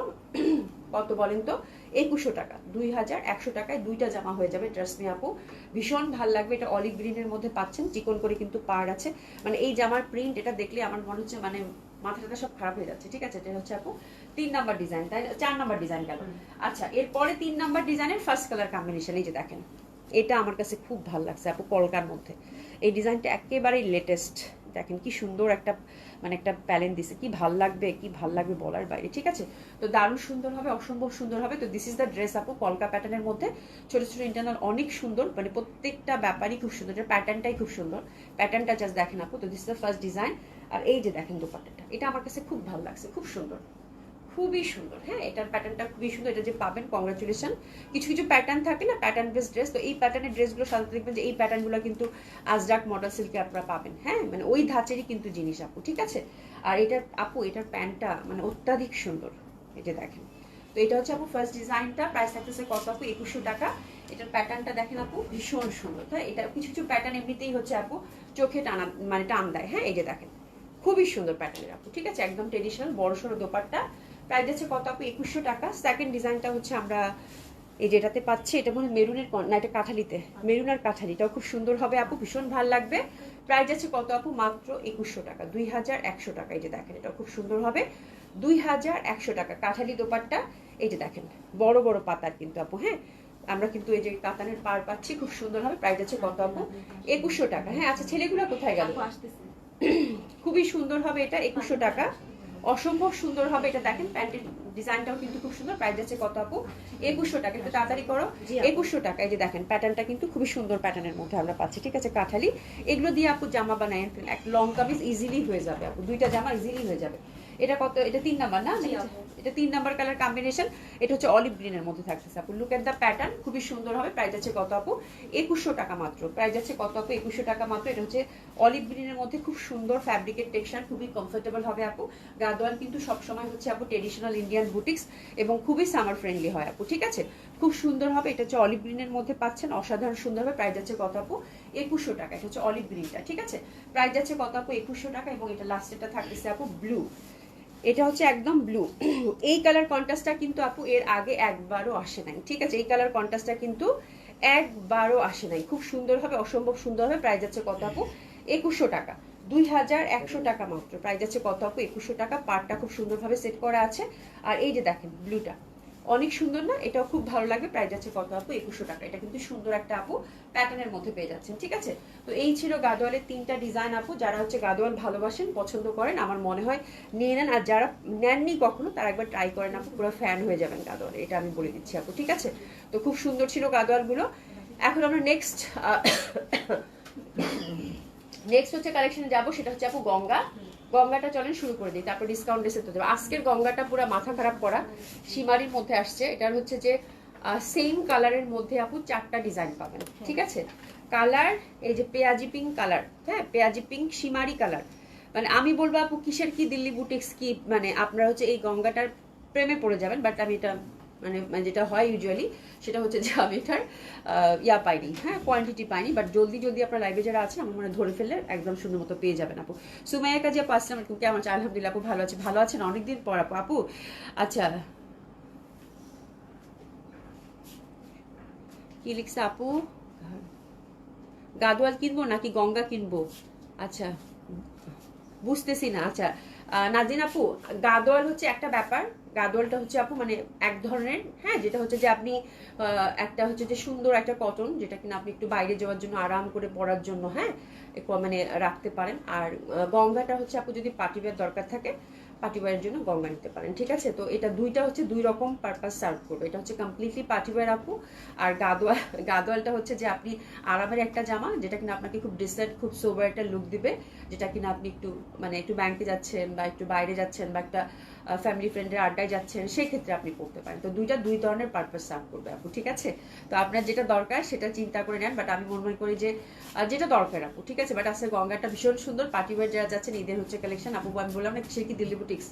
কত বলেন তো 2100 টাকা, 2100 টাকায় দুইটা জামা হয়ে যাবে। ট্রাস্ট মি আপু ভীষণ ভালো লাগবে। এটা অলিভ গ্রিনের মধ্যে পাচ্ছেন, চিকন করে কিন্তু পার আছে, মানে এই জামার প্রিন্ট এটা দেখলে আমার মনে হচ্ছে মানে মাথাটা সব খারাপ হয়ে যাচ্ছে, ঠিক আছে। এটা হচ্ছে আপু 3 নাম্বার ডিজাইন, তাই 4 নাম্বার ডিজাইন গেল। আচ্ছা এরপরে 3 নাম্বার ডিজাইনের ফার্স্ট কালার কম্বিনেশন, এই যে দেখেন এটা আমার কাছে খুব ভালো লাগছে আপু, কলকার মধ্যে এই ডিজাইনটা একেবারেই লেটেস্ট, দেখেন কি সুন্দর একটা মানে একটা প্যালেন দিছে, কি ভাল লাগবে বলার বাইরে, ঠিক আছে। তো দারুণ সুন্দর হবে, অসম্ভব সুন্দর হবে। তো দিস ইজ দ্য ড্রেস আপু, কলকা প্যাটার্নের মধ্যে ছোট ছোট ইন্টারনাল অনেক সুন্দর, মানে প্রত্যেকটা ব্যাপারই খুব সুন্দর, প্যাটার্নটাই খুব সুন্দর, প্যাটার্নটা জাস্ট দেখেন আপু। তো this is the first design. আর এই যে দেখেন দোপাট্টাটা, এটা আমার কাছে খুব ভালো লাগছে, খুব সুন্দর, খুবই সুন্দর, হ্যাঁ এটার প্যাটার্নটা খুবই সুন্দর। এটা যে পাবেন কংগ্রাচুলেশন। কিছু কিছু প্যাটার্ন থাকে না, প্যাটার্ন বেস ড্রেস, তো এই প্যাটার্নের ড্রেসগুলো সাধারণত দেখবেন যে এই প্যাটার্নগুলো কিন্তু আজরাক মডেল সিল্কে আপনারা পাবেন, হ্যাঁ মানে ওই ধাঁচেরই কিন্তু জিনিস আপু, ঠিক আছে। আর এটার আপু এটার প্যান্টটা মানে অত্যাধিক সুন্দর, এটা দেখেন। তো এটা হচ্ছে আপু ফার্স্ট ডিজাইনটা, প্রাইস থাকতেছে কত আপু 2100 টাকা। এটার প্যাটার্নটা দেখেন আপু ভীষণ সুন্দর, হ্যাঁ এটা কিছু কিছু প্যাটার্ন এমনিতেই হচ্ছে আপু চোখে টানা মানে টান দেয়, হ্যাঁ এই যে দেখেন খুবই সুন্দর প্যাটার্নের আপু, ঠিক আছে, একদম ট্রেডিশনাল বড় সড়ো দোপাট্টা। প্রাইস আছে কত আপু 2100 টাকা। সেকেন্ড ডিজাইনটা হচ্ছে আমরা এই যেটাতে পাচ্ছি, এটা মনে মেরুনের না, এটা কাঠালিতে, মেরুন আর কাঠালি, এটাও খুব সুন্দর হবে আপু, ভীষণ ভালো লাগবে। প্রাইস আছে কত আপু মাত্র 2100 টাকা, 2100 টাকা। এই যে দেখেন এটাও খুব সুন্দর হবে, 2100 টাকা কাঠালি দোপাট্টা। এই যে দেখেন বড় বড় পাতার কিন্তু আপু, হ্যাঁ আমরা কিন্তু এই যে কাতানের পার পাচ্ছি, খুব সুন্দর হবে। প্রাইস আছে কত আপু 2100 টাকা, হ্যাঁ। আচ্ছা ছেলেগুলো কোথায় গেল, খুবই সুন্দর হবে এটা, 2100 টাকা, অসম্ভব সুন্দর হবে এটা। দেখেন প্যান্টের ডিজাইনটাও কিন্তু খুব সুন্দর। প্রাইস যাচ্ছে কত আপু? 2100 টাকা। একটু তাড়াতাড়ি করো। 2100 টাকা। এই যে দেখেন প্যাটার্নটা কিন্তু খুবই সুন্দর প্যাটার্নের মধ্যে আমরা পাচ্ছি, ঠিক আছে? কাঠালি, এগুলো দিয়ে আপু জামা বানায় এক লং কামিজ ইজিলি হয়ে যাবে আপু, দুইটা জামা ইজিলি হয়ে যাবে। এটা কত? এটা 3 নাম্বার না? এটা 3 নাম্বার কালার কম্বিনেশন। এটা হচ্ছে অলিভ গ্রিনের মধ্যে থাকতেছে আপু। লুক এট দ্য প্যাটার্ন, খুবই সুন্দর হবে। প্রাইস যাচ্ছে কত আপু? 2100 টাকা মাত্র। প্রাইস যাচ্ছে কত আপু? 2100 টাকা মাত্র। এটা হচ্ছে অলিভ গ্রিনের মধ্যে খুব সুন্দর ফ্যাব্রিকের টেক্সচার, খুবই কমফোর্টেবল হবে আপু। গাদোয়াল কিন্তু সবসময় হচ্ছে আপু ট্রেডিশনাল ইন্ডিয়ান বুটিক্স এবং খুবই সামার ফ্রেন্ডলি হয় আপু, ঠিক আছে? খুব সুন্দর হবে। এটা হচ্ছে অলিভ গ্রিনের মধ্যে পাচ্ছেন, অসাধারণ সুন্দর হবে। প্রাইস যাচ্ছে কত আপু? 2100 টাকা। এটা হচ্ছে অলিভ গ্রিনটা, ঠিক আছে? প্রাইস যাচ্ছে কত আপু? 2100 টাকা। এবং এটা লাস্টেরটা থাকতেছে আপু ব্লু। এটা হচ্ছে একদম ব্লু। এই কালার কন্ট্রাস্টটা কিন্তু আপু এর আগে একবারও আসে নাই, ঠিক আছে? এই কালার কন্ট্রাস্টটা কিন্তু একবারও আসে নাই। খুব সুন্দর হবে, অসম্ভব সুন্দর হবে। প্রাইস যাচ্ছে কত আপু? 2100 টাকা। 2100 টাকা মাত্র। প্রাইস যাচ্ছে কত আপু? 2100 টাকা। পার্টটা খুব সুন্দরভাবে সেট করা আছে। আর এই যে দেখেন ব্লুটা অনেক সুন্দর না? এটাও খুব ভালো লাগবে। প্রাইস যাচ্ছে কত আপু? 2100 টাকা। এটা কিন্তু সুন্দর একটা আপু প্যাটার্নের মধ্যে পেয়ে যাচ্ছেন, ঠিক আছে? তো এই ছিল গাদোয়ালের 3টা ডিজাইন আপু। যারা হচ্ছে গাদোয়াল ভালোবাসেন, পছন্দ করেন, আমার মনে হয় নিয়ে নেন। আর যারা নেননি কখনো তারা একবার ট্রাই করেন আপু, পুরো ফ্যান হয়ে যাবেন গাদোয়ালে, এটা আমি বলে দিচ্ছি আপু, ঠিক আছে? তো খুব সুন্দর ছিল গাদোয়ালগুলো। এখন আমরা নেক্সট হচ্ছে কালেকশনে যাবো, সেটা হচ্ছে আপু গঙ্গা। গঙ্গাটা চলেন শুরু করে দিই, তারপর ডিসকাউন্ট এসে তো যাবে। আজকের গঙ্গাটা পুরো মাথা খারাপ করা, সীমারির মধ্যে আসছে। এটার হচ্ছে যে সেম কালারের মধ্যে আপু 4টা ডিজাইন পাবেন, ঠিক আছে? কালার এই যে পেঁয়াজি পিঙ্ক কালার, হ্যাঁ পেঁয়াজি পিঙ্ক সীমারি কালার। মানে আমি বলবো আপু কিসের কি দিল্লি বুটিক্স কি, মানে আপনারা হচ্ছে এই গঙ্গাটার প্রেমে পড়ে যাবেন। বাট আমি এটা মানে যেটা হয় ইউজুয়ালি সেটা হচ্ছে যে আমি এটার ইয়া পাইনি, হ্যাঁ কোয়ান্টিটি পাইনি। বাট জলদি জলদি আপনার লাইভে যারা আছেন আমার মনে ধরে ফেললে একদম সুন্দর মতো পেয়ে যাবেন আপু। সুমাইয়া কাজী আপু আসসালাম আলাইকুম, কেমন আছেন? আলহামদুলিল্লাহ আপু ভালো আছে। ভালো আছেন অনেকদিন পর আপু। আপু আচ্ছা কি লিখছে আপু? গাদোয়াল কিনবো নাকি গঙ্গা কিনবো? আচ্ছা বুঝতেছি না। আচ্ছা নাজিন আপু, গাদোয়াল হচ্ছে একটা ব্যাপার। গাদোয়ালটা হচ্ছে আপু মানে এক ধরনের, হ্যাঁ যেটা হচ্ছে যে আপনি একটা হচ্ছে যে সুন্দর একটা কটন, যেটা কিনা আপনি একটু বাইরে যাওয়ার জন্য আরাম করে পরার জন্য, হ্যাঁ মানে রাখতে পারেন। আর গঙ্গাটা হচ্ছে আপু যদি পার্টিওয়্যার দরকার থাকে, পার্টিওয়্যারের জন্য গঙ্গা নিতে পারেন, ঠিক আছে? তো এটা দুইটা হচ্ছে দুই রকম পারপাস সার্ভ করবে। এটা হচ্ছে কমপ্লিটলি পার্টিওয়্যার আপু। আর গাদোয়ালটা হচ্ছে যে আপনি আরামের একটা জামা, যেটা কিনা আপনাকে খুব ডিসেন্ট, খুব সোবার একটা লুক দিবে, যেটা কিনা আপনি একটু মানে একটু ব্যাংকে যাচ্ছেন বা একটু বাইরে যাচ্ছেন বা একটা ফ্যামিলি ফ্রেন্ডের আড্ডায় যাচ্ছেন, সেই ক্ষেত্রে আপনি পড়তে পারেন। তো দুই ধরনের পারপাস সার্ভ করবে আপু, ঠিক আছে? তো আপনার যেটা দরকার সেটা চিন্তা করে নেন। বাট আমি মনে করি যে যেটা দরকার আপু, ঠিক আছে? বাট আসলে গঙ্গাটা ভীষণ সুন্দর। পার্টিওয়্যার যারা যাচ্ছেন ঈদের হচ্ছে কালেকশন আপু, আমি বললাম না সে কি দিল্লি বুটিক্স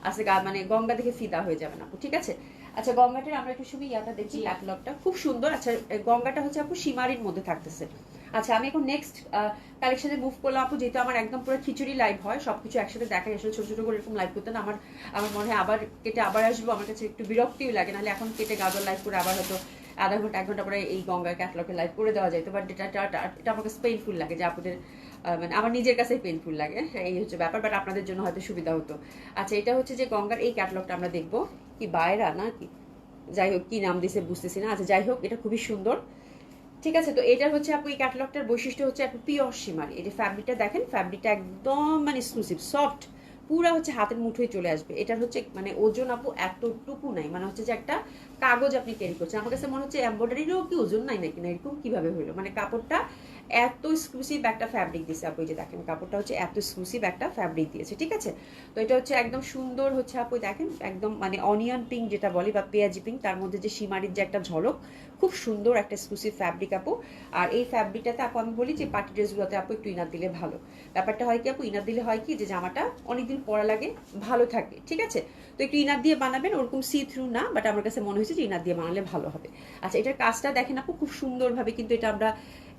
আসলে মানে গঙ্গা দেখে ফিদা হয়ে যাবেন আপু, ঠিক আছে? আচ্ছা গঙ্গাটার আমরা একটু সময় ইয়াটা দেখছি, ক্যাটালগটা খুব সুন্দর। আচ্ছা গঙ্গাটা হচ্ছে আপু সীমারির মধ্যে থাকতেছে। আচ্ছা আমি এখন নেক্সট কালেকশনে মুভ করলাম আপু, যেহেতু আমার একদম পুরো খিচুড়ি লাইভ হয়, সবকিছু একসাথে দেখাই। আসলে ছোট ছোট করে এরকম লাইভ করতে না আমার মনে হয় আবার কেটে আবার আসবো, আমার কাছে একটু বিরক্তিও লাগে। নাহলে এখন কেটে গাদর লাইভ করে আবার হয়তো আধা ঘন্টা 1 ঘন্টা পরে এই গঙ্গার ক্যাটালগে লাইভ করে দেওয়া যায়। তো বাট এটা আমার কাছে পেইনফুল লাগে, যে আপনাদের মানে আমার নিজের কাছেই পেইনফুল লাগে, হ্যাঁ এই হচ্ছে ব্যাপার। বাট আপনাদের জন্য হয়তো সুবিধা হতো। আচ্ছা এটা হচ্ছে যে গঙ্গার এই ক্যাটালগটা আমরা দেখবো, কি বাইরা না কি যাই হোক কি নাম দিছে বুঝতেছি না। আচ্ছা যাই হোক এটা খুবই সুন্দর, ঠিক আছে? তো এটার হচ্ছে আপু এই ক্যাটালগটার বৈশিষ্ট্য হচ্ছে আপু পিওর সীমারি। এই যে ফ্যাব্রিকটা দেখেন, ফ্যাব্রিকটা একদম মানে এক্সক্লুসিভ সফট, পুরা হচ্ছে হাতের মুঠোয় চলে আসবে। এটার হচ্ছে মানে ওজন আপু এতটুকু নাই, মানে হচ্ছে যে একটা কাগজ আপনি ক্যারি করছেন। আমার কাছে মনে হচ্ছে এমব্রয়ডারিরও কি ওজন নাই নাকি, না এরকম কিভাবে হলো? মানে কাপড়টা এত এক্সক্লুসিভ একটা ফ্যাব্রিক দিয়েছে আপু। এই যে দেখেন কাপড়টা হচ্ছে এত এক্সক্লুসিভ একটা ফ্যাব্রিক দিয়েছে, ঠিক আছে? তো এটা হচ্ছে একদম সুন্দর হচ্ছে আপু দেখেন, একদম মানে অনিয়ন পিঙ্ক যেটা বলি বা পেঁয়াজি পিঙ্ক, তার মধ্যে যে সীমারির যে একটা ঝলক, খুব সুন্দর একটা এক্সক্লুসিভ ফ্যাব্রিক আপু। আর এই ফ্যাব্রিকটাতে আপু আমি বলি যে পার্টি ড্রেসগুলোতে আপু একটু ইনার দিলে ভালো। ব্যাপারটা হয় কি আপু, ইনার দিলে হয় কি যে জামাটা অনেকদিন পরা লাগে, ভালো থাকে, ঠিক আছে? তো একটু ইনার দিয়ে বানাবেন, ওরকম সি থ্রু না, বাট আমার কাছে মনে হয়েছে যে ইনার দিয়ে বানালে ভালো হবে। আচ্ছা এটার কাজটা দেখেন আপু খুব সুন্দরভাবে, কিন্তু এটা আমরা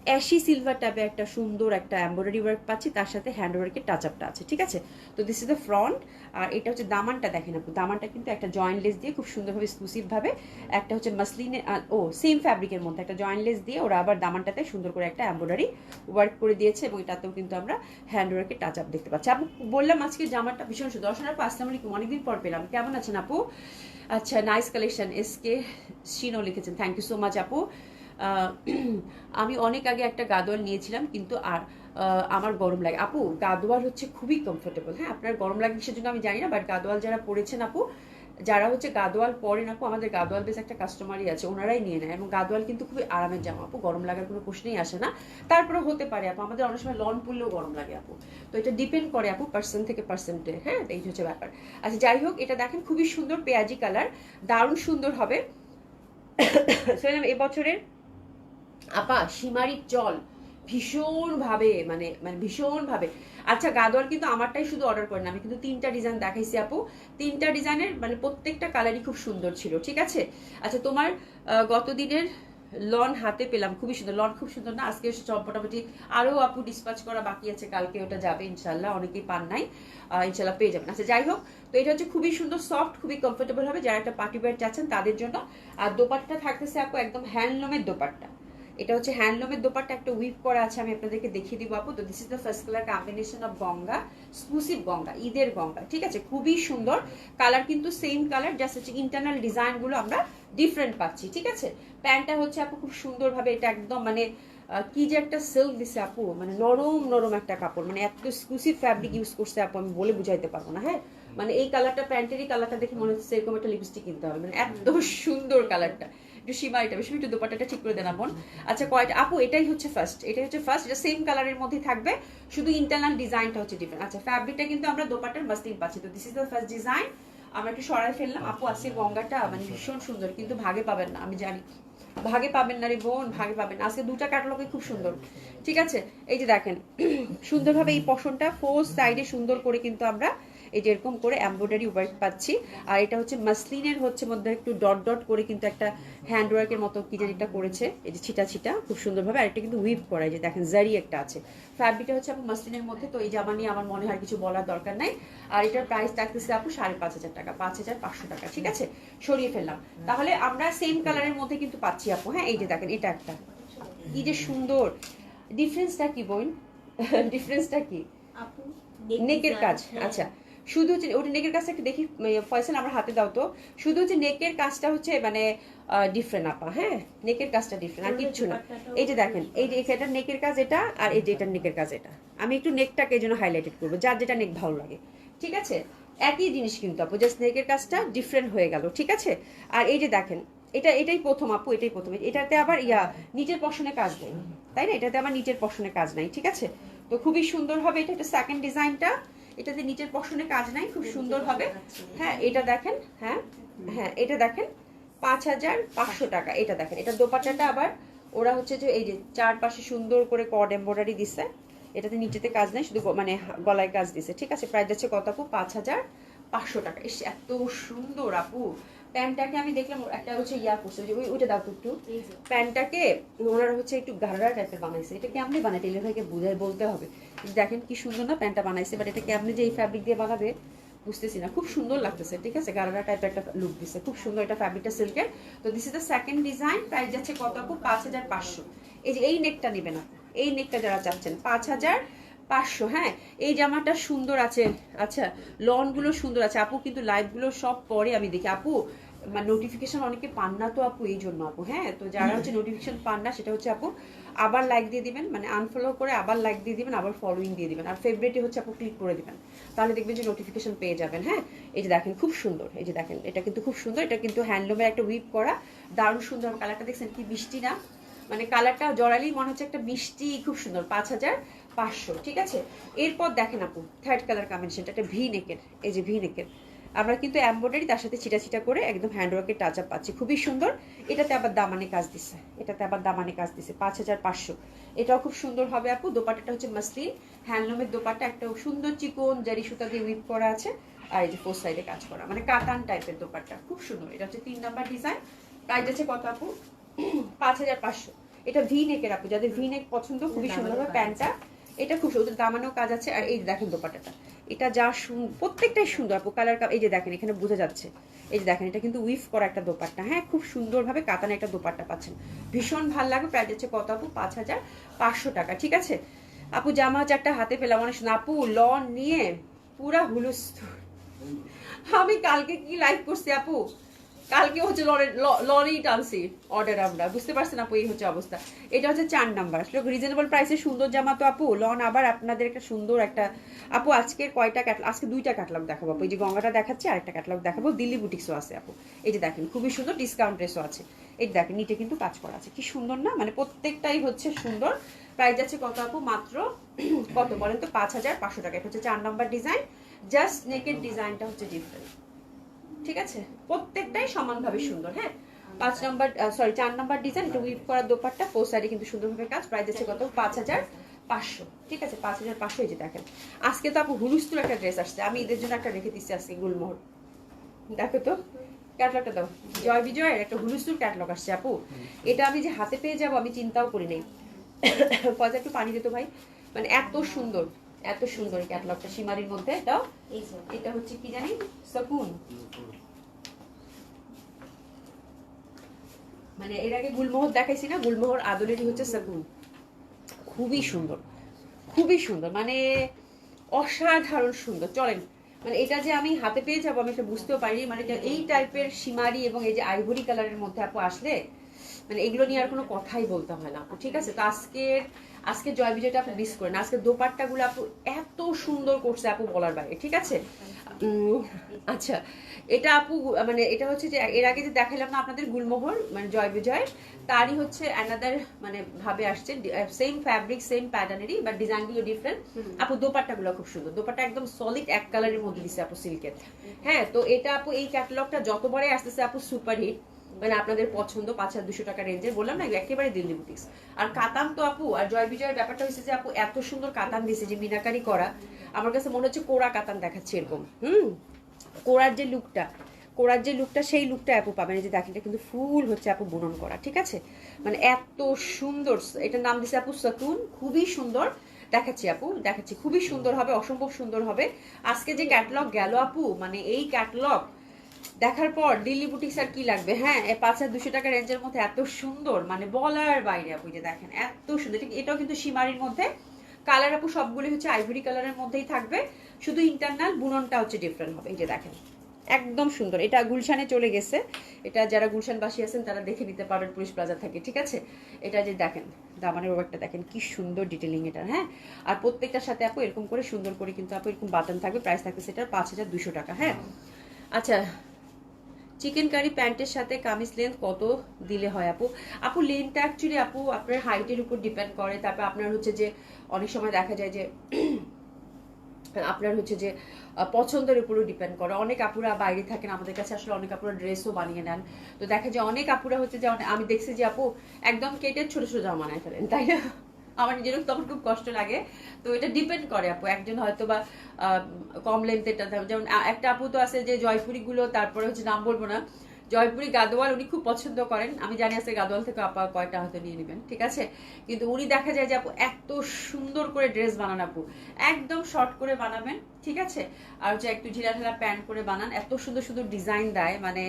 অ্যাশি সিলভার টাইপের একটা সুন্দর একটা এমব্রয়ডারি ওয়ার্ক পাচ্ছি, তার সাথে হ্যান্ড ওয়ার্কের টাচ আপটা আছে, ঠিক আছে? তো দিস ইজ দ্য ফ্রন্ট। আর এটা হচ্ছে দামানটা দেখেন আপু, দামানটা কিন্তু একটা জয়েন্ট লেস দিয়ে খুব সুন্দরভাবে এক্সক্লুসিভভাবে একটা হচ্ছে মাসলিনে সেম ফ্যাব্রিকের মধ্যে একটা জয়েন্ট লেস দিয়ে ওরা আবার দামানটাতে সুন্দর করে একটা এমব্রয়ডারি ওয়ার্ক করে দিয়েছে, এবং এটাতেও কিন্তু আমরা হ্যান্ড ওয়ার্কের টাচ আপ দেখতে পাচ্ছি। আপু বললাম আজকে জামাটা ভীষণ সুন্দর। দর্শন আপু আসসালামু আলাইকুম, অনেকদিন পর পেলাম, কেমন আছেন আপু? আচ্ছা নাইস কালেকশন, এসকে শিনো লিখেছেন, থ্যাংক ইউ সো মাচ আপু। আহ, আমি অনেক আগে একটা গাদোয়াল নিয়েছিলাম কিন্তু আর আমার গরম লাগে আপু। গাদোয়াল হচ্ছে খুবই কমফোর্টেবল, হ্যাঁ আপনার গরম লাগে কিসের জন্য আমি জানি না, বাট গাদোয়াল যারা পরেছেন আপু, যারা হচ্ছে গাদোয়াল পরেন আপু, আমাদের গাদোয়াল বেশ একটা কাস্টমারই আছে, ওনারাই নিয়ে নেয়। এবং গাদোয়াল কিন্তু খুবই আরামের জামা আপু, গরম লাগার কোনো প্রশ্নই আসে না। তারপরে হতে পারে আপু আমাদের অনেক সময় লন পরলেও গরম লাগে আপু, তো এটা ডিপেন্ড করে আপু পার্সন থেকে পার্সেন্টে, হ্যাঁ এই হচ্ছে ব্যাপার। আচ্ছা যাই হোক, এটা দেখেন খুবই সুন্দর পেঁয়াজি কালার, দারুণ সুন্দর হবে। এবছরের আপা সীমারির চল ভীষণ ভাবে মানে মানে ভীষণ ভাবে। আচ্ছা গাদোয়াল কিন্তু আমারটাই শুধু অর্ডার করেন, আমি কিন্তু 3টা ডিজাইন দেখাইছি আপু, 3টা ডিজাইনের মানে প্রত্যেকটা কালারই খুব সুন্দর ছিল, ঠিক আছে। আচ্ছা তোমার গত দিনের লন হাতে পেলাম, খুবই সুন্দর লন, খুব সুন্দর না? আজকে এসে মোটামুটি আরো আপু ডিসপ্যাচ করা বাকি আছে, কালকে ওটা যাবে ইনশাল্লাহ, অনেকেই পান নাই, ইনশাল্লাহ পেয়ে যাবেন। আচ্ছা যাই হোক, তো এটা হচ্ছে খুবই সুন্দর সফট, খুবই কমফোর্টেবল হবে যারা একটা পার্টি ওয়্যার চাচ্ছেন তাদের জন্য। আর দোপাট্টা থাকতেছে আপু একদম হ্যান্ডলুমের দোপাট্টা, এটা হচ্ছে হ্যান্ডলুমের দোপাট্টা, একটা উইপ করা আছে, আমি আপনাদেরকে দেখিয়ে দিব আপু। তো this is the first colour combination of Ganga, exclusive Ganga, ঈদের গঙ্গা, ঠিক আছে, খুবই সুন্দর কালার, কিন্তু সেম কালার, জাস্ট হচ্ছে ইন্টারনাল ডিজাইন গুলো আমরা ডিফারেন্ট পাচ্ছি, ঠিক আছে। প্যান্টটা হচ্ছে আপু খুব সুন্দর ভাবে, এটা একদম মানে কি যে একটা সিল্ক দিছে আপু, মানে নরম নরম একটা কাপড়, মানে এত এক্সক্লুসিভ ফ্যাব্রিক ইউজ করছে আপু, আমি বলে বুঝাইতে পারবো না। হ্যাঁ মানে এই কালারটা, প্যান্টেরই কালারটা দেখে মনে হচ্ছে এরকম একটা লিপস্টিক কিনতে হবে, মানে এত সুন্দর কালারটা। একটু সীমা এটা বেশি, একটু দোপাট্টাটা ঠিক করে দেন বোন। আচ্ছা কয়টা আপু, এটাই হচ্ছে ফার্স্ট, এটাই হচ্ছে ফার্স্ট, এটা সেম কালারের মধ্যে থাকবে, শুধু ইন্টারনাল ডিজাইনটা হচ্ছে ডিফারেন্ট। আচ্ছা ফ্যাব্রিকটা কিন্তু আমরা দোপাট্টার মাসলিন পাচ্ছি। তো this is the first design, আমরা একটু সরাই ফেললাম আপু। আজকে গঙ্গাটা মানে ভীষণ সুন্দর, কিন্তু ভাগে পাবেন না আমি জানি, ভাগে পাবেন না রে বোন, ভাগে পাবেন না। আজকে 2টা ক্যাটালগে খুব সুন্দর, ঠিক আছে। এই যে দেখেন সুন্দরভাবে এই পশনটা ফোর সাইডে সুন্দর করে কিন্তু আমরা এই যে এরকম করে এমব্রয়ডারি ওয়ার্ক পাচ্ছি। আর এটা হচ্ছে মাসলিনের হচ্ছে মধ্যে একটু ডট ডট করে কিন্তু একটা হ্যান্ড ওয়ার্কের মতো কি জানি একটা করেছে, এই যে ছিটা ছিটা খুব সুন্দরভাবে। আর এটা কিন্তু উইভ করা, যে দেখেন জারি একটা আছে। ফ্যাব্রিকটা হচ্ছে আপু মাসলিনের মধ্যে, তো এই জামা নিয়ে আমার মনে হয় কিছু বলার দরকার নাই। আর এটার প্রাইস থাকতেছে আপু 5,500 টাকা, 5,500 টাকা, ঠিক আছে। সরিয়ে ফেললাম, তাহলে আমরা সেম কালারের মধ্যে কিন্তু পাচ্ছি আপু। হ্যাঁ এই যে দেখেন এটা একটা কি যে সুন্দর, ডিফারেন্সটা কি বোন? ডিফারেন্সটা কি? আপু নেকের কাজ, আচ্ছা শুধু হচ্ছে ওটা নেকের কাজটা একটু দেখি ফয়সাল আমার হাতে দাও তো। শুধু হচ্ছে নেকের কাজটা হচ্ছে মানে ডিফারেন্ট আপা, হ্যাঁ নেকের কাজটা ডিফারেন্ট, আর কিচ্ছু না। এই যে দেখেন এই যে এটা নেকের কাজ এটা, আর এই যে এটা নেকের কাজ এটা। আমি একটু নেকটাকে এই জন্য হাইলাইটেড করবো, যার যেটা নেক ভালো লাগে, ঠিক আছে। একই জিনিস কিন্তু আপু, জাস্ট নেকের কাজটা ডিফারেন্ট হয়ে গেল, ঠিক আছে। আর এই যে দেখেন এটাই প্রথম আপু, এটাই প্রথম, এটাতে আবার নিচের পশনে কাজ নেই, তাই না? এটাতে আবার নিচের পশনে কাজ নাই, ঠিক আছে। তো খুবই সুন্দর হবে এটা, এটা সেকেন্ড ডিজাইনটা, এটাতে নিচের পশনে কাজ নাই, খুব সুন্দর হবে। হ্যাঁ এটা দেখেন, হ্যাঁ হ্যাঁ এটা দেখেন 5,500 টাকা। এটা দেখেন এটা দোপাট্টাটা আবার ওরা হচ্ছে যে এই যে চারপাশে সুন্দর করে কড এমব্রয়ডারি দিছে, এটাতে নিচেতে কাজ নাই, শুধু মানে গলায় কাজ দিছে, ঠিক আছে। প্রাইস যাচ্ছে কত আপু? 5,500 টাকা। এসে এত সুন্দর আপু। প্যান্টটাকে আমি দেখলাম একটা হচ্ছে করছে, ওইটা দাও তো একটু। প্যান্টটাকে ওনারা হচ্ছে একটু গাঢ়া টাইপের বানাইছে, এটা কেমনি বানায় টেলার ভাইকে বুঝাই বলতে হবে। দেখেন কি সুন্দর না প্যান্টটা বানাইছে, বাট এটা কেমনি যে এই ফ্যাব্রিক দিয়ে বানাবে বুঝতেছি না, খুব সুন্দর লাগতেছে, ঠিক আছে। গাঢ়া টাইপের একটা লুক দিচ্ছে, খুব সুন্দর। এটা ফ্যাব্রিকটা সিল্কের। তো this is the second design, price যাচ্ছে কত আপু? 5,500। এই যে এই নেকটা নেবেন আপু, এই নেকটা যারা চাচ্ছেন 5,500। হ্যাঁ এই জামাটা সুন্দর আছে। আচ্ছা লন গুলো সুন্দর আছে আপু, কিন্তু লাইভ গুলো সব পরে আমি দেখি আপু, মানে নোটিফিকেশন অনেকে পান না তো আপু, এই জন্য আপু। হ্যাঁ তো যারা হচ্ছে নোটিফিকেশন পান না, সেটা হচ্ছে আপু আবার লাইক দিয়ে দিবেন, মানে আনফলো করে আবার লাইক দিয়ে দিবেন, আবার ফলোইং দিয়ে দিবেন, আর ফেভারিটে হচ্ছে আপু ক্লিক করে দিবেন, তাহলে দেখবেন যে নোটিফিকেশন পেয়ে যাবেন। হ্যাঁ এই যে দেখেন খুব সুন্দর, এই যে দেখেন এটা কিন্তু খুব সুন্দর, এটা কিন্তু হ্যান্ডলুমের একটা উইপ করা, দারুণ সুন্দর। কালারটা দেখছেন কি মিষ্টি না, মানে কালারটা জড়ালেই মনে হচ্ছে একটা মিষ্টি, খুব সুন্দর। 5,500, ঠিক আছে। এরপর দেখেন আপু থার্ড কালার কম্বিনেশনটা, একটা ভি নেকের, এই যে ভি নেকের আমরা কিন্তু এমব্রয়ডারি তার সাথে ছিটা ছিটা করে একদম হ্যান্ডওয়ার্কের টাচ আপ পাচ্ছি, খুবই সুন্দর। এটাতে আবার দামানে কাজ দিছে, এটাতে আবার দামানে কাজ দিছে। 5,500। এটাও খুব সুন্দর হবে আপু। দোপাট্টাটা হচ্ছে মাসলিন হ্যান্ডলুমের দোপাট্টা, একটা সুন্দর চিকন জারি সুতা দিয়ে উইপ করা আছে, আর এই যে ফোর সাইডে কাজ করা, মানে কাতান টাইপের দোপাট্টা, খুব সুন্দর। এটা হচ্ছে 3 নাম্বার ডিজাইন, প্রাইস আছে কত আপু? 5,500। এটা ভি নেকের আপু, যাদের ভি নেক পছন্দ, খুবই সুন্দর হবে প্যান্টটা। এটা খুব সুন্দর, দামানেও কাজ আছে। আর এই দেখেন দোপাট্টাটা, এটা যা প্রত্যেকটাই সুন্দর আপু। কালার এই যে দেখেন এখানে বোঝা যাচ্ছে, এই যে দেখেন এটা কিন্তু উইফ করা একটা দোপাট্টা। হ্যাঁ খুব সুন্দরভাবে কাতানে একটা দোপাট্টা পাচ্ছেন, ভীষণ ভালো লাগে। প্রাইস হচ্ছে কত আপু? 5,500 টাকা, ঠিক আছে আপু। জামা চারটা হাতে পেলাম, অনেক সুন্দর আপু। লন নিয়ে পুরা হুলস্থুল। আমি কালকে কি লাইভ করছি আপু, কালকে হচ্ছে লরি টানছি অর্ডার আমরা, বুঝতে পারছেন আপু, এই হচ্ছে অবস্থা। এটা হচ্ছে 4 নাম্বার, আসলে রিজনেবল প্রাইসে সুন্দর জামা তো আপু। লন আবার আপনাদের একটা সুন্দর একটা আপু, আজকের কয়টা ক্যাটলগ, আজকে 2টা ক্যাটলগ দেখাবো আপু। এই যে গঙ্গাটা দেখাচ্ছি, আরেকটা ক্যাটলগ দেখাবো, দিল্লি বুটিক্সও আছে আপু। এই যে দেখেন খুবই সুন্দর ডিসকাউন্ট ড্রেসও আছে। এই দেখেন নিচে কিন্তু কাজ করা আছে, কি সুন্দর না, মানে প্রত্যেকটাই হচ্ছে সুন্দর। প্রাইস যাচ্ছে কত আপু? মাত্র কত বলেন তো? 5500 টাকা। এটা হচ্ছে 4 নাম্বার ডিজাইন, জাস্ট নেকের ডিজাইনটা হচ্ছে ডিফারেন্ট, ঠিক আছে? প্রত্যেকটাই সমানভাবে সুন্দর। হ্যাঁ, 4 নাম্বার ডিজাইন, এটা উইভ করা দোপাট্টা, ফোর সাইডে কিন্তু সুন্দরভাবে কাজ। প্রাইস আছে কত? 5500, ঠিক আছে? 5500। এই যে দেখেন আজকে তো আপু হুলুস্তুর একটা ড্রেস আসছে, আমি এদের জন্য একটা রেখে দিচ্ছি আজকে, গুলমোহর। দেখো তো ক্যাটলগটা দাও, জয় বিজয়ের একটা হুলুস্তুর ক্যাটলগ আসছে আপু। এটা আমি যে হাতে পেয়ে যাবো আমি চিন্তাও করি নাই। ফজা একটু পানি দিত ভাই, মানে এত সুন্দর, এত সুন্দর এই ক্যাটলগটা সীমারির মধ্যে। এটাও, এটা হচ্ছে কি জানি, সকুন, মানে এর আগে গুলমোহর দেখাইছি না, গুলমোহর আদলেরই হচ্ছে সকুন। খুবই সুন্দর, খুবই সুন্দর, মানে অসাধারণ সুন্দর। চলেন, মানে এটা যে আমি হাতে পেয়ে যাবো আমি এটা বুঝতেও পারি, মানে এই টাইপের সীমারি এবং এই যে আইভরি কালারের মধ্যে আপু আসলে মানে এগুলো নিয়ে আর কোনো কথাই বলতে হয় না আপু, ঠিক আছে? তো আজকে জয় বিজয়টা আপু মিস করেন। আজকে দোপাট্টাগুলো আপু এত সুন্দর করছে আপু, বলার বাইরে, ঠিক আছে? আচ্ছা, এটা আপু মানে এটা হচ্ছে যে এর আগে যে দেখালাম না আপনাদের গুলমোহর, মানে জয় বিজয়, তারই হচ্ছে অ্যানাদার মানে ভাবে আসছে, সেম ফ্যাব্রিক সেম প্যাটার্নেরই, বাট ডিজাইনগুলো ডিফারেন্ট। আপু দোপাট্টাগুলো খুব সুন্দর, দোপাট্টা একদম সলিড এক কালারের মধ্যে দিছে আপু, সিল্কের। হ্যাঁ, তো এটা আপু এই ক্যাটালগটা যতবারই আসতেছে আপু সুপার হিট, মানে আপনাদের পছন্দ। 5200 টাকা রেঞ্জের, বললাম না একেবারে দিল্লি বুটিক্স। আর কাতান তো আপু, আর জয় বিজয়ের ব্যাপারটা হচ্ছে যে আপু এত সুন্দর কাতান দিছে যে মিনাকারি করা, আমার কাছে মনে হচ্ছে কোরা কাতান দেখাচ্ছে এরকম। কোরার যে লুকটা, সেই লুকটা আপু পাবেন। এই যে দেখেন এটা কিন্তু ফুল হচ্ছে আপু বুনন করা, ঠিক আছে? মানে এত সুন্দর, এটার নাম দিছে আপু সকুন, খুবই সুন্দর। দেখাচ্ছি আপু, দেখাচ্ছি, খুবই সুন্দর হবে, অসম্ভব সুন্দর হবে। আজকে যে ক্যাটালগ গেল আপু, মানে এই ক্যাটালগ দেখার পর দিল্লি বুটিক্স আর কি লাগবে। হ্যাঁ, 5200 টাকা রেঞ্জের মধ্যে এত সুন্দর, মানে বলার বাইরে আপু। যে দেখেন এত সুন্দর, ঠিক এটাও কিন্তু সীমারির মধ্যে। কালার আপু সবগুলি হচ্ছে আইভরি কালারের মধ্যেই থাকবে, শুধু ইন্টারনাল বুননটা হচ্ছে ডিফারেন্ট হবে। এই যে দেখেন একদম সুন্দর। এটা গুলশানে চলে গেছে, এটা যারা গুলশানবাসী আছেন তারা দেখে নিতে পারবেন, পুলিশ প্লাজা থাকে, ঠিক আছে? এটা যে দেখেন দামানের ওভারটা দেখেন কি সুন্দর ডিটেলিং এটা। হ্যাঁ, আর প্রত্যেকটার সাথে আপু এরকম করে সুন্দর করে কিন্তু আপু এরকম বাটন থাকবে। প্রাইস থাকবে সেটার 5200 টাকা। হ্যাঁ, আচ্ছা, চিকেন কারি প্যান্টের সাথে কামিজ লেন্থ কত দিলে হয় আপু? আপু লেন্থটা অ্যাকচুয়ালি আপু আপনার হাইটের উপর ডিপেন্ড করে। তারপর আপনার হচ্ছে যে অনেক সময় দেখা যায় যে আপনার হচ্ছে যে পছন্দের উপরও ডিপেন্ড করে। অনেক আপুরা বাইরে থাকেন, আমাদের কাছে আসলে অনেক আপুরা ড্রেসও বানিয়ে নেন। তো দেখা যায় অনেক আপুরা হচ্ছে যে আমি দেখছি যে আপু একদম কেটে ছোট ছোট জামা বানায় ফেলেন, তাই না? আমার নিজেরও তখন খুব কষ্ট লাগে। তো এটা ডিপেন্ড করে আপু, একজন হয়তো বা কম লেন্থের, যেমন একটা আপু তো আছে যে জয়পুরি গুলো, তারপরে হচ্ছে নাম বলবো না, জয়পুরি গাদোয়াল উনি খুব পছন্দ করেন। আমি জানি আছে গাদোয়াল থেকে আপা কয়টা হয়তো নিয়ে নেবেন, ঠিক আছে? কিন্তু উনি দেখা যায় যে আপু এত সুন্দর করে ড্রেস বানান আপু, একদম শর্ট করে বানাবেন, ঠিক আছে? আর হচ্ছে একটু ঢিলা ঢালা প্যান্ট করে বানান, এত সুন্দর সুন্দর ডিজাইন দেয়, মানে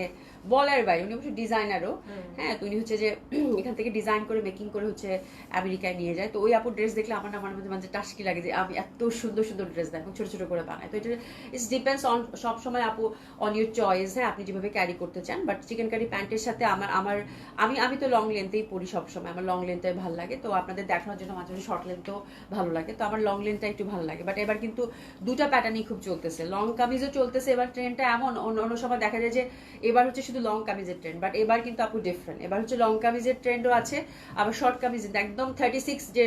বলার বাইরে। উনি অবশ্যই ডিজাইনারও। হ্যাঁ, তো উনি হচ্ছে যে এখান থেকে ডিজাইন করে মেকিং করে হচ্ছে আমেরিকায় নিয়ে যায়। তো ওই আপুর ড্রেস দেখলে আমার মধ্যে মাঝে টাস্কি লাগে যে আমি এত সুন্দর সুন্দর ড্রেস দেখো, ছোট ছোট করে বানায়। তো এটা ইটস ডিপেন্ডস অন, সবসময় আপু অন ইউর চয়েস। হ্যাঁ, আপনি যেভাবে ক্যারি করতে চান। বাট চিকেন কারি প্যান্টের সাথে আমি তো লং লেন্থেই পরি সবসময়, আমার লং লেন্থটাই ভালো লাগে। তো আপনাদের দেখানোর জন্য মাঝে মাঝে শর্ট লেন্থও ভালো লাগে, তো আমার লং লেন্থটা একটু ভালো লাগে। বাট এবার কিন্তু দুটা প্যাটার্নই খুব চলতেছে, লং কামিজও চলতেছে। এবার ট্রেন্ডটা এমন, অন্য সময় দেখা যায় যে এবার হচ্ছে শুধু লং কামিজের ট্রেন্ড, বাট এবার কিন্তু আপু ডিফারেন্ট। এবার হচ্ছে লং কামিজের ট্রেন্ডও আছে, আবার শর্ট কামিজ একদম 36 যে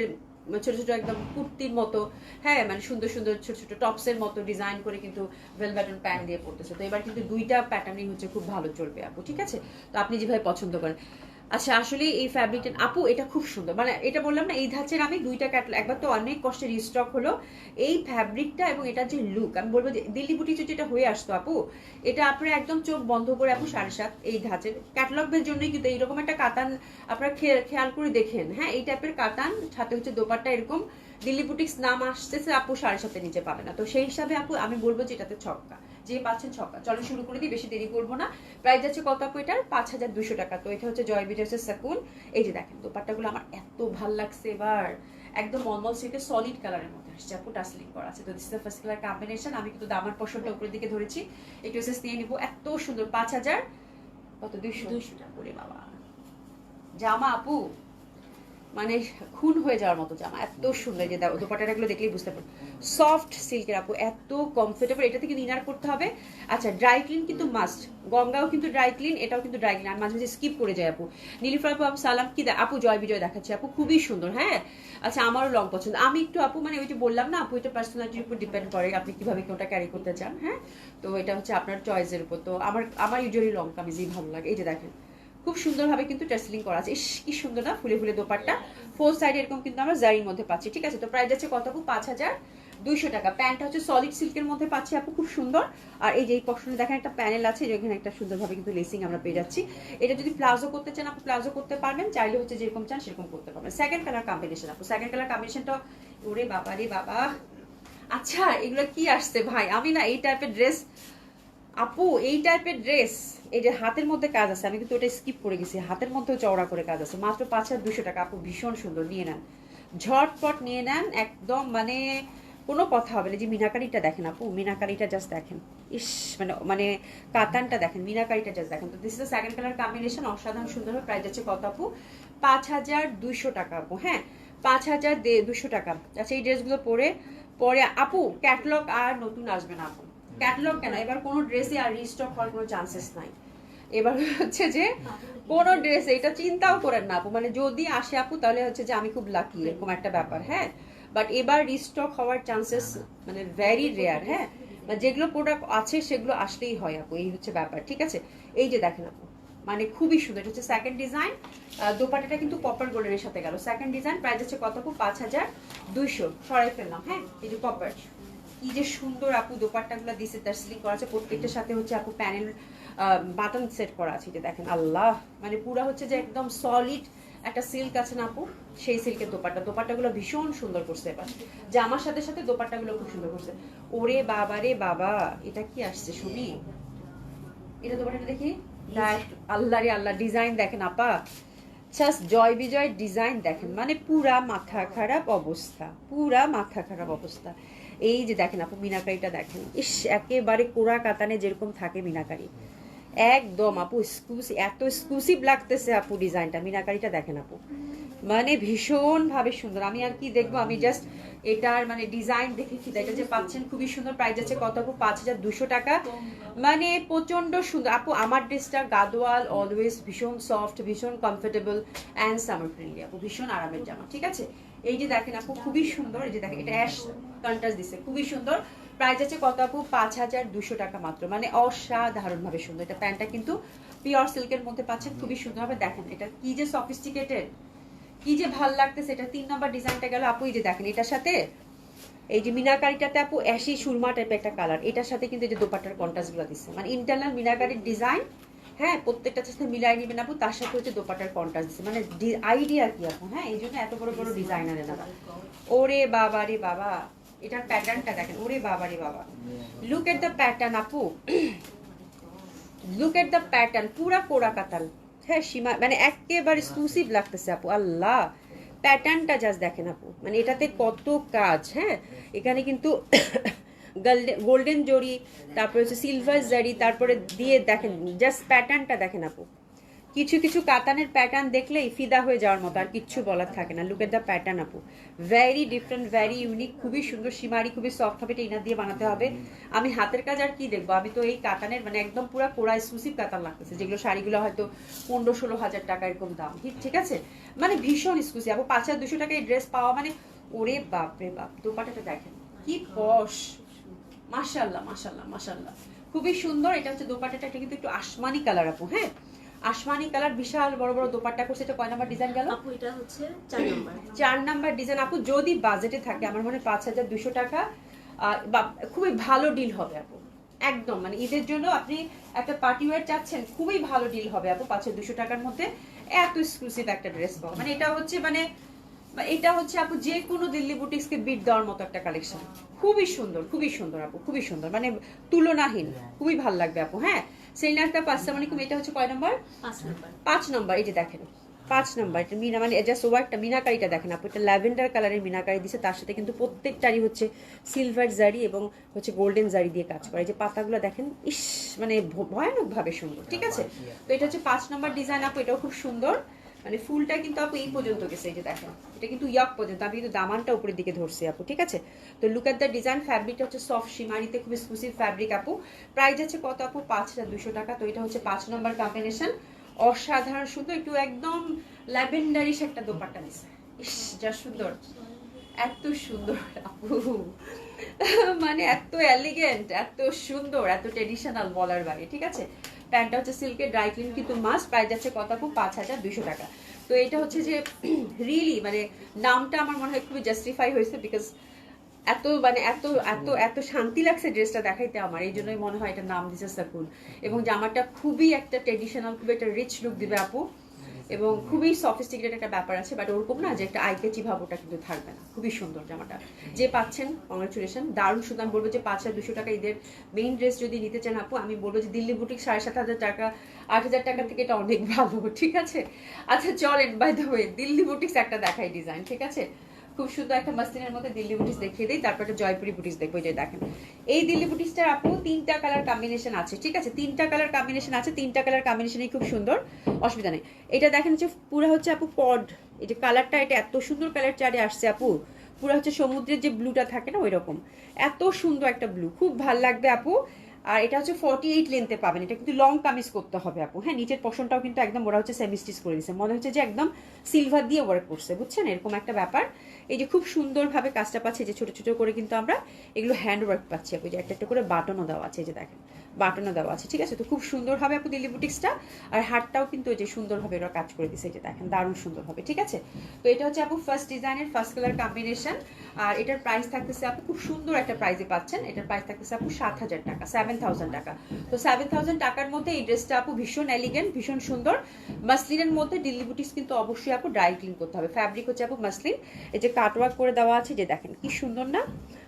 ছোট ছোট একদম কুর্তির মতো, হ্যাঁ, মানে সুন্দর সুন্দর ছোট ছোট টপসের মতো ডিজাইন করে কিন্তু ভেলভেটন প্যান্ট দিয়ে পড়তেছে। তো এবার কিন্তু দুইটা প্যাটার্নই হচ্ছে খুব ভালো চলবে আপু, ঠিক আছে? তো আপনি যেভাবে পছন্দ করেন। আচ্ছা, আসলে এই ফ্যাব্রিকটা আপু এটা খুব সুন্দর, মানে এটা বললাম না এই ধাঁচের আমি দুইটা ক্যাটলগ, একবার তো অনেক কষ্টে রিস্টক হলো। এই ফ্যাব্রিকটা এবং এটা যে লুক, আমি বলবো যে দিল্লি বুটি যেটা হয়ে আসতো আপু, এটা আপনারা একদম চোখ বন্ধ করে আপু 7.5 এই ধাঁচের ক্যাটলগের জন্যই কিন্তু এইরকম একটা কাতান আপনারা খেয়াল করে দেখেন। হ্যাঁ, এই টাইপের কাতান, সাথে হচ্ছে দোপাট্টা এরকম দিল্লি বুটিক্স নাম আসতেছে আপু 7.5 নিচে পাবে না। তো সেই হিসাবে আপু আমি বলবো যে এটাতে ছক্কা, যে পাচ্ছেন ছক্কা। চলো শুরু করে দিই, বেশি দেরি করবো না। প্রাইস যাচ্ছে কত আপু এটার? 5200 টাকা। তো এটা হচ্ছে জয় বিজয় সাকুন। এই যে দেখেন দোপাট্টাগুলো আমার এত ভাল লাগছে এবার, একদম মলমল সিল্কের সলিড কালারের মধ্যে আসছে আপু, টাসলিং করা আছে। তো this is the first colour combination. আমি কিন্তু দামার পশনটা উপরের দিকে ধরেছি, একটু এসএস নিয়ে নিবো। এত সুন্দর, 5000 কত 200? 200 টাকা করে বাবা। জামা আপু মানে খুন হয়ে যাওয়ার মতো জামা, এত সুন্দর। যে দোপাট্টাগুলো দেখলেই বুঝতে পারো সফট সিল্কের আপু, এত কমফোর্টেবল। এটাতে কিন্তু ইনার করতে হবে। আচ্ছা ড্রাই ক্লিন কিন্তু মাস্ট, গঙ্গাও কিন্তু ড্রাই ক্লিন, এটাও কিন্তু ড্রাই ক্লিন। আর মাঝে মাঝে স্কিপ করে যায় আপু। নীলিফার আপু সালাম কি আপু, জয় বিজয় দেখাচ্ছে আপু, খুবই সুন্দর। হ্যাঁ আচ্ছা আমারও লং পছন্দ। আমি একটু আপু মানে ওই যে বললাম না আপু, এটা পার্সোনালিটির উপর ডিপেন্ড করে আপনি কিভাবে কোনটা ক্যারি করতে চান। হ্যাঁ তো এটা হচ্ছে আপনার চয়েসের উপর। তো আমার ইউজুয়ালি লং কামিজই ভালো লাগে। এই যে দেখেন খুব সুন্দরভাবে কিন্তু টার্সেলিং করা আছে। ইস কি সুন্দর না, ফুলে ফুলে দোপাট্টা, ফোর সাইড এরকম কিন্তু আমরা জারির মধ্যে পাচ্ছি। ঠিক আছে, তো প্রাইস যাচ্ছে কত আপু? 5200 টাকা। প্যান্টটা হচ্ছে সলিড সিল্কের মধ্যে পাচ্ছি আপু, খুব সুন্দর। আর এই যে এই পশনে দেখেন একটা প্যানেল আছে, যেখানে একটা সুন্দরভাবে কিন্তু লেসিং আমরা পেয়ে যাচ্ছি। এটা যদি প্লাজো করতে চান আপু প্লাজো করতে পারবেন, চাইলে হচ্ছে যেরকম চান সেরকম করতে পারবেন। সেকেন্ড কালার কম্বিনেশন আপু, সেকেন্ড কালার কম্বিনেশনটা ওরে বাবা রে বাবা। আচ্ছা এগুলো কি আসছে ভাই, আমি না এই টাইপের ড্রেস আপু, এই টাইপের ড্রেস, এই যে হাতের মধ্যে কাজ আছে, আমি কিন্তু ওটা স্কিপ করে গেছি। হাতের মধ্যেও চওড়া করে কাজ আছে, মাত্র 5200 টাকা আপু, ভীষণ সুন্দর। নিয়ে নেন, ঝটপট নিয়ে নেন একদম, মানে কোনো কথা হবে না। যে মিনাকারিটা দেখেন আপু, মিনাকারিটা জাস্ট দেখেন, ইস মানে মানে কাতানটা দেখেন, মিনাকারিটা জাস্ট দেখেন। তো this is the second colour combination, অসাধারণ সুন্দর। প্রাইস যাচ্ছে কত আপু? 5200 টাকা আপু। হ্যাঁ 5200 টাকা। আচ্ছা এই ড্রেসগুলো পরে পরে আপু ক্যাটলগ আর নতুন আসবে না আপু, ক্যাটালগ কেন, এবার কোনো ড্রেসে আর রিস্টক হওয়ার কোনো চান্সেস নাই। এবার হচ্ছে যে কোনো ড্রেস, এটা চিন্তাও করেন না আপু, মানে যদি আসে আপু তাহলে হচ্ছে যে আমি খুব লাকি, এরকম একটা ব্যাপার। হ্যাঁ বাট এবার রিস্টক হওয়ার চান্সেস মানে ভেরি রেয়ার। হ্যাঁ যেগুলো প্রোডাক্ট আছে সেগুলো আসলেই হয় আপু, এই হচ্ছে ব্যাপার। ঠিক আছে, এই যে দেখেন আপু মানে খুবই সুন্দর। এটা হচ্ছে সেকেন্ড ডিজাইন, দোপাটাটা কিন্তু কপার গোল্ডেনের সাথে গেল। সেকেন্ড ডিজাইন প্রাইস হচ্ছে কত আপু? 5200। সরাই ফেললাম। হ্যাঁ এই যে কপার, কি যে সুন্দর আপু দোপাট্টাগুলো দিছে, টার্সেলিং করা আছে প্রত্যেকটার সাথে। হচ্ছে আপু প্যানেল বাটন সেট করা আছে, এটা দেখেন আল্লাহ, মানে পুরা হচ্ছে যে একদম সলিড একটা সিল্ক আছে না আপু, সেই সিল্কের দোপাট্টাগুলো ভীষণ সুন্দর করছে। এবার জামার সাথে সাথে দোপাট্টাগুলো খুব সুন্দর করছে। ওরে বাবা রে বাবা, এটা কি আসছে শুনি, এটা দোপাট্টাটা দেখি। আল্লাহ রে আল্লাহ, ডিজাইন দেখেন আপা, জাস্ট জয় বিজয় ডিজাইন দেখেন, মানে পুরা মাথা খারাপ অবস্থা, পুরা মাথা খারাপ অবস্থা। এই যে দেখেন আপু মিনাকারিটা দেখেন, ইস একেবারে কোরা কাতানে যেরকম থাকে মিনাকারি, একদম আপু এক্সক্লুসিভ, এত এক্সক্লুসিভ লাগতেছে আপু ডিজাইনটা। মিনাকারিটা দেখেন আপু, মানে ভীষণ ভাবে সুন্দর। আমি আর কি দেখবো, আমি জাস্ট এটার মানে ডিজাইন দেখে কি, এটা যে পাচ্ছেন খুবই সুন্দর। প্রাইস আছে কত আপু? 5200 টাকা। মানে প্রচন্ড সুন্দর আপু। আমার ড্রেসটা গাদোয়াল, অলওয়েজ ভীষণ সফট, ভীষণ কমফোর্টেবল অ্যান্ড সামার ফ্রেন্ডলি আপু, ভীষণ আরামের জামা। ঠিক আছে, এই যে দেখেন আপু খুবই সুন্দর। এই যে দেখেন এটা অ্যাশ কন্ট্রাস্ট দিছে, খুবই সুন্দর। প্রাইস আছে কত আপু? 5200 টাকা মাত্র, মানে অসাধারণ ভাবে সুন্দর। এটা প্যান্টটা কিন্তু পিওর সিল্কের মধ্যে পাচ্ছেন, খুবই সুন্দর হবে। দেখেন এটা কি যে সফিস্টিকেটেড, কি যে ভাল লাগতেছে। এটা 3 নাম্বার ডিজাইনটা গেল আপু। এই যে দেখেন এটার সাথে এই যে মিনাকারিটাতে আপু অ্যাশি সুরমা টাইপের একটা কালার, এটার সাথে কিন্তু এই যে দোপাট্টার কন্ট্রাস্ট গুলো দিচ্ছে, মানে ইন্টারনাল মিনাকারির ডিজাইন। হ্যাঁ প্রত্যেকটার সাথে মিলাই নিবেন আপু, তার সাথে হচ্ছে দোপাট্টার কন্ট্রাস্ট দিচ্ছে, মানে আইডিয়া কি আপু। হ্যাঁ এই জন্য এত বড় বড় ডিজাইনার এনারা। ওরে বাবা রে বাবা, এটার প্যাটার্নটা দেখেন, ওরে বাবা রে বাবা, লুক এট দ্য প্যাটার্ন আপু, লুক এট দ্য প্যাটার্ন, পুরা কোরা কাতাল। হ্যাঁ সীমা মানে একেবারে এক্সক্লুসিভ লাগতেছে আপু, আল্লাহ প্যাটার্নটা জাস্ট দেখেন আপু, মানে এটাতে কত কাজ। হ্যাঁ এখানে কিন্তু গোল্ডেন জরি, তারপরে হচ্ছে সিলভার জারি, তারপরে দিয়ে দেখেন জাস্ট প্যাটার্নটা দেখেন আপু। কিছু কিছু কাতানের প্যাটার্ন দেখলেই ফিদা হয়ে যাওয়ার মতো, আর কিচ্ছু বলার থাকে না। লুক এট দ্য প্যাটার্ন আপু, ভেরি ডিফারেন্ট, ভেরি ইউনিক, খুবই সুন্দর। সীমারি খুবই সফট হবে, এটা ইনার দিয়ে বানাতে হবে। আমি হাতের কাজ আর কি দেখবো, আমি তো এই কাতানের মানে একদম পুরো কোরা এক্সক্লুসিভ কাতান লাগতেছে, যেগুলো শাড়িগুলো হয়তো 15-16 হাজার টাকা এরকম দাম। ঠিক আছে, মানে ভীষণ এক্সক্লুসিভ আপু। 5200 টাকায় এই ড্রেস পাওয়া মানে ওরে বাপ রে বাপ। দোপাট্টাটা দেখেন কি পশ, মাশাআল্লাহ মাশাআল্লাহ মাশাআল্লাহ, খুবই সুন্দর। এটা হচ্ছে দোপাট্টাটা, এটা কিন্তু একটু আসমানি কালার আপু। হ্যাঁ আসমানি কালার, বিশাল বড় বড় দোপাট্টা করছে। এটা কয় নাম্বার ডিজাইন গেল আপু? এটা হচ্ছে 4 নাম্বার। 4 নাম্বার ডিজাইন আপু। যদি বাজেটে থাকে আমার মনে হয় 5200 টাকা খুবই ভালো ডিল হবে আপু, একদম মানে ঈদের জন্য আপনি একটা পার্টি ওয়্যার চাচ্ছেন, খুবই ভালো ডিল হবে আপু 5200 টাকার মধ্যে। এত এক্সক্লুসিভ একটা ড্রেস পাবো, মানে এটা হচ্ছে মানে এটা হচ্ছে আপু যে কোনো দিল্লি বুটিক্সকে বিট দেওয়ার মতো একটা কালেকশন। খুবই সুন্দর, খুবই সুন্দর আপু, খুবই সুন্দর, মানে তুলনাহীন, খুবই ভালো লাগবে আপু। হ্যাঁ সেলিনা আক্তার, আসসালামু আলাইকুম। এটা হচ্ছে কয় নাম্বার? 5 নাম্বার। 5 নাম্বার। এই যে দেখেন 5 নাম্বার, এটা মিনা মানে জাস্ট ওয়ার্কটা মিনাকারিটা দেখেন আপু, এটা ল্যাভেন্ডার কালারের মিনাকারি দিছে, তার সাথে কিন্তু প্রত্যেকটারই হচ্ছে সিলভার জারি এবং হচ্ছে গোল্ডেন জারি দিয়ে কাজ করে। এই যে পাতাগুলো দেখেন, ইস মানে ভয়ানকভাবে সুন্দর। ঠিক আছে, তো এটা হচ্ছে 5 নাম্বার ডিজাইন আপু, এটাও খুব সুন্দর। মানে ফুলটা কিন্তু আপু এই পর্যন্ত গেছে, এই যে দেখেন এটা কিন্তু ইয়াক পর্যন্ত, আমি কিন্তু দামানটা উপরের দিকে ধরছি আপু। ঠিক আছে, তো লুক এট দ্য ডিজাইন। ফ্যাব্রিকটা হচ্ছে সফট শিমারিতে, খুব এক্সক্লুসিভ ফ্যাব্রিক আপু। প্রাইস আছে কত আপু? 5200 টাকা। তো এটা হচ্ছে 5 নম্বর কম্বিনেশন, অসাধারণ সুন্দর, একটু একদম ল্যাভেন্ডারিশ একটা দোপাট্টা দিছে, ইস যা সুন্দর, এত সুন্দর আপু মানে এত এলিগেন্ট, এত সুন্দর, এত ট্রেডিশনাল বলার বাইরে। ঠিক আছে, প্যান্টটা হচ্ছে সিল্কের, ড্রাই ক্লিন কিন্তু মাস্ট। প্রাইস যাচ্ছে কত আপু? 5200 টাকা। তো এটা হচ্ছে যে রিয়েলি মানে নামটা আমার মনে হয় খুবই জাস্টিফাই হয়েছে, বিকজ এত মানে এত এত এত শান্তি লাগছে ড্রেসটা দেখাইতে আমার, এই জন্যই মনে হয় এটা নাম দিছে সাকুন। এবং জামাটা খুবই একটা ট্রেডিশনাল, খুবই একটা রিচ লুক দিবে আপু, এবং খুবই সফিস্টিকেটেড একটা ব্যাপার আছে, বাট ওরকম না যে একটা আইকেচি ভাব, ওটা কিন্তু থাকবে না। খুবই সুন্দর জামাটা, যে পাচ্ছেন কংগ্রেচুলেশন, দারুণ সুন্দর। আমি বলবো যে 5200 টাকা ঈদের মেইন ড্রেস যদি নিতে চান আপু, আমি বলবো যে দিল্লি বুটিক 7500 টাকা 8000 টাকা থেকে এটা অনেক ভালো। ঠিক আছে, আচ্ছা চলেন by the way Delhi boutiques একটা দেখাই ডিজাইন। ঠিক আছে, খুব সুন্দর একটা মাসলিনের মধ্যে দিল্লি বুটিক্স দেখিয়ে দিই, তারপর একটা জয়পুরি বুটিক্স দেখবো। এই যে দেখেন, এই দিল্লি বুটিক্সটার আপু 3টা কালার কম্বিনেশন আছে। ঠিক আছে, 3টা কালার কম্বিনেশন আছে, 3টা কালার কম্বিনেশনই খুব সুন্দর, অসুবিধা নেই। এটা দেখেন হচ্ছে পুরো হচ্ছে আপু পড, এই যে কালারটা, এটা এত সুন্দর কালার চারে আসছে আপু, পুরো হচ্ছে সমুদ্রের যে ব্লুটা থাকে না ওই রকম, এত সুন্দর একটা ব্লু, খুব ভাল লাগবে আপু। আর এটা হচ্ছে 48 লেন্থে পাবেন, এটা কিন্তু লং কামিজ করতে হবে আপু। হ্যাঁ, নিচের পোর্শনটাও কিন্তু একদম ওরা হচ্ছে সেমি স্টিচ করে দিচ্ছে, মনে হচ্ছে যে একদম সিলভার দিয়ে ওয়ার্ক করছে, বুঝছেন, এরকম একটা ব্যাপার। এই যে খুব সুন্দরভাবে কাজটা পাচ্ছি, যে ছোট ছোট করে কিন্তু আমরা এগুলো হ্যান্ড ওয়ার্ক পাচ্ছি আপু, যে একটা একটা করে বাটনও দেওয়া আছে, এই যে দেখেন বাটনও দেওয়া আছে। ঠিক আছে, তো খুব সুন্দর হবে আপু দিল্লি বুটিক্সটা। আর হাটটাও কিন্তু এই যে সুন্দরভাবে ওরা কাজ করে দিচ্ছে, এই যে দেখেন দারুণ সুন্দর হবে। ঠিক আছে, তো এটা হচ্ছে আপু ফার্স্ট ডিজাইনের ফার্স্ট কালার কম্বিনেশন। আর এটার প্রাইস থাকতেছে আপু, খুব সুন্দর একটা প্রাইসে পাচ্ছেন, এটার প্রাইস থাকতেছে আপু 7000 টাকা, 7000 টাকা। তো 7000 টাকার মধ্যে এই ড্রেসটা আপু ভীষণ এলিগেন্ট, ভীষণ সুন্দর। মাসলিনের মধ্যে দিল্লি বুটিক্স কিন্তু অবশ্যই আপু ড্রাই ক্লিন করতে হবে। ফ্যাব্রিক হচ্ছে আপু মাসলিন, এই যে কাটওয়ার্ক করে দেওয়া আছে, যে দেখেন কি সুন্দর না,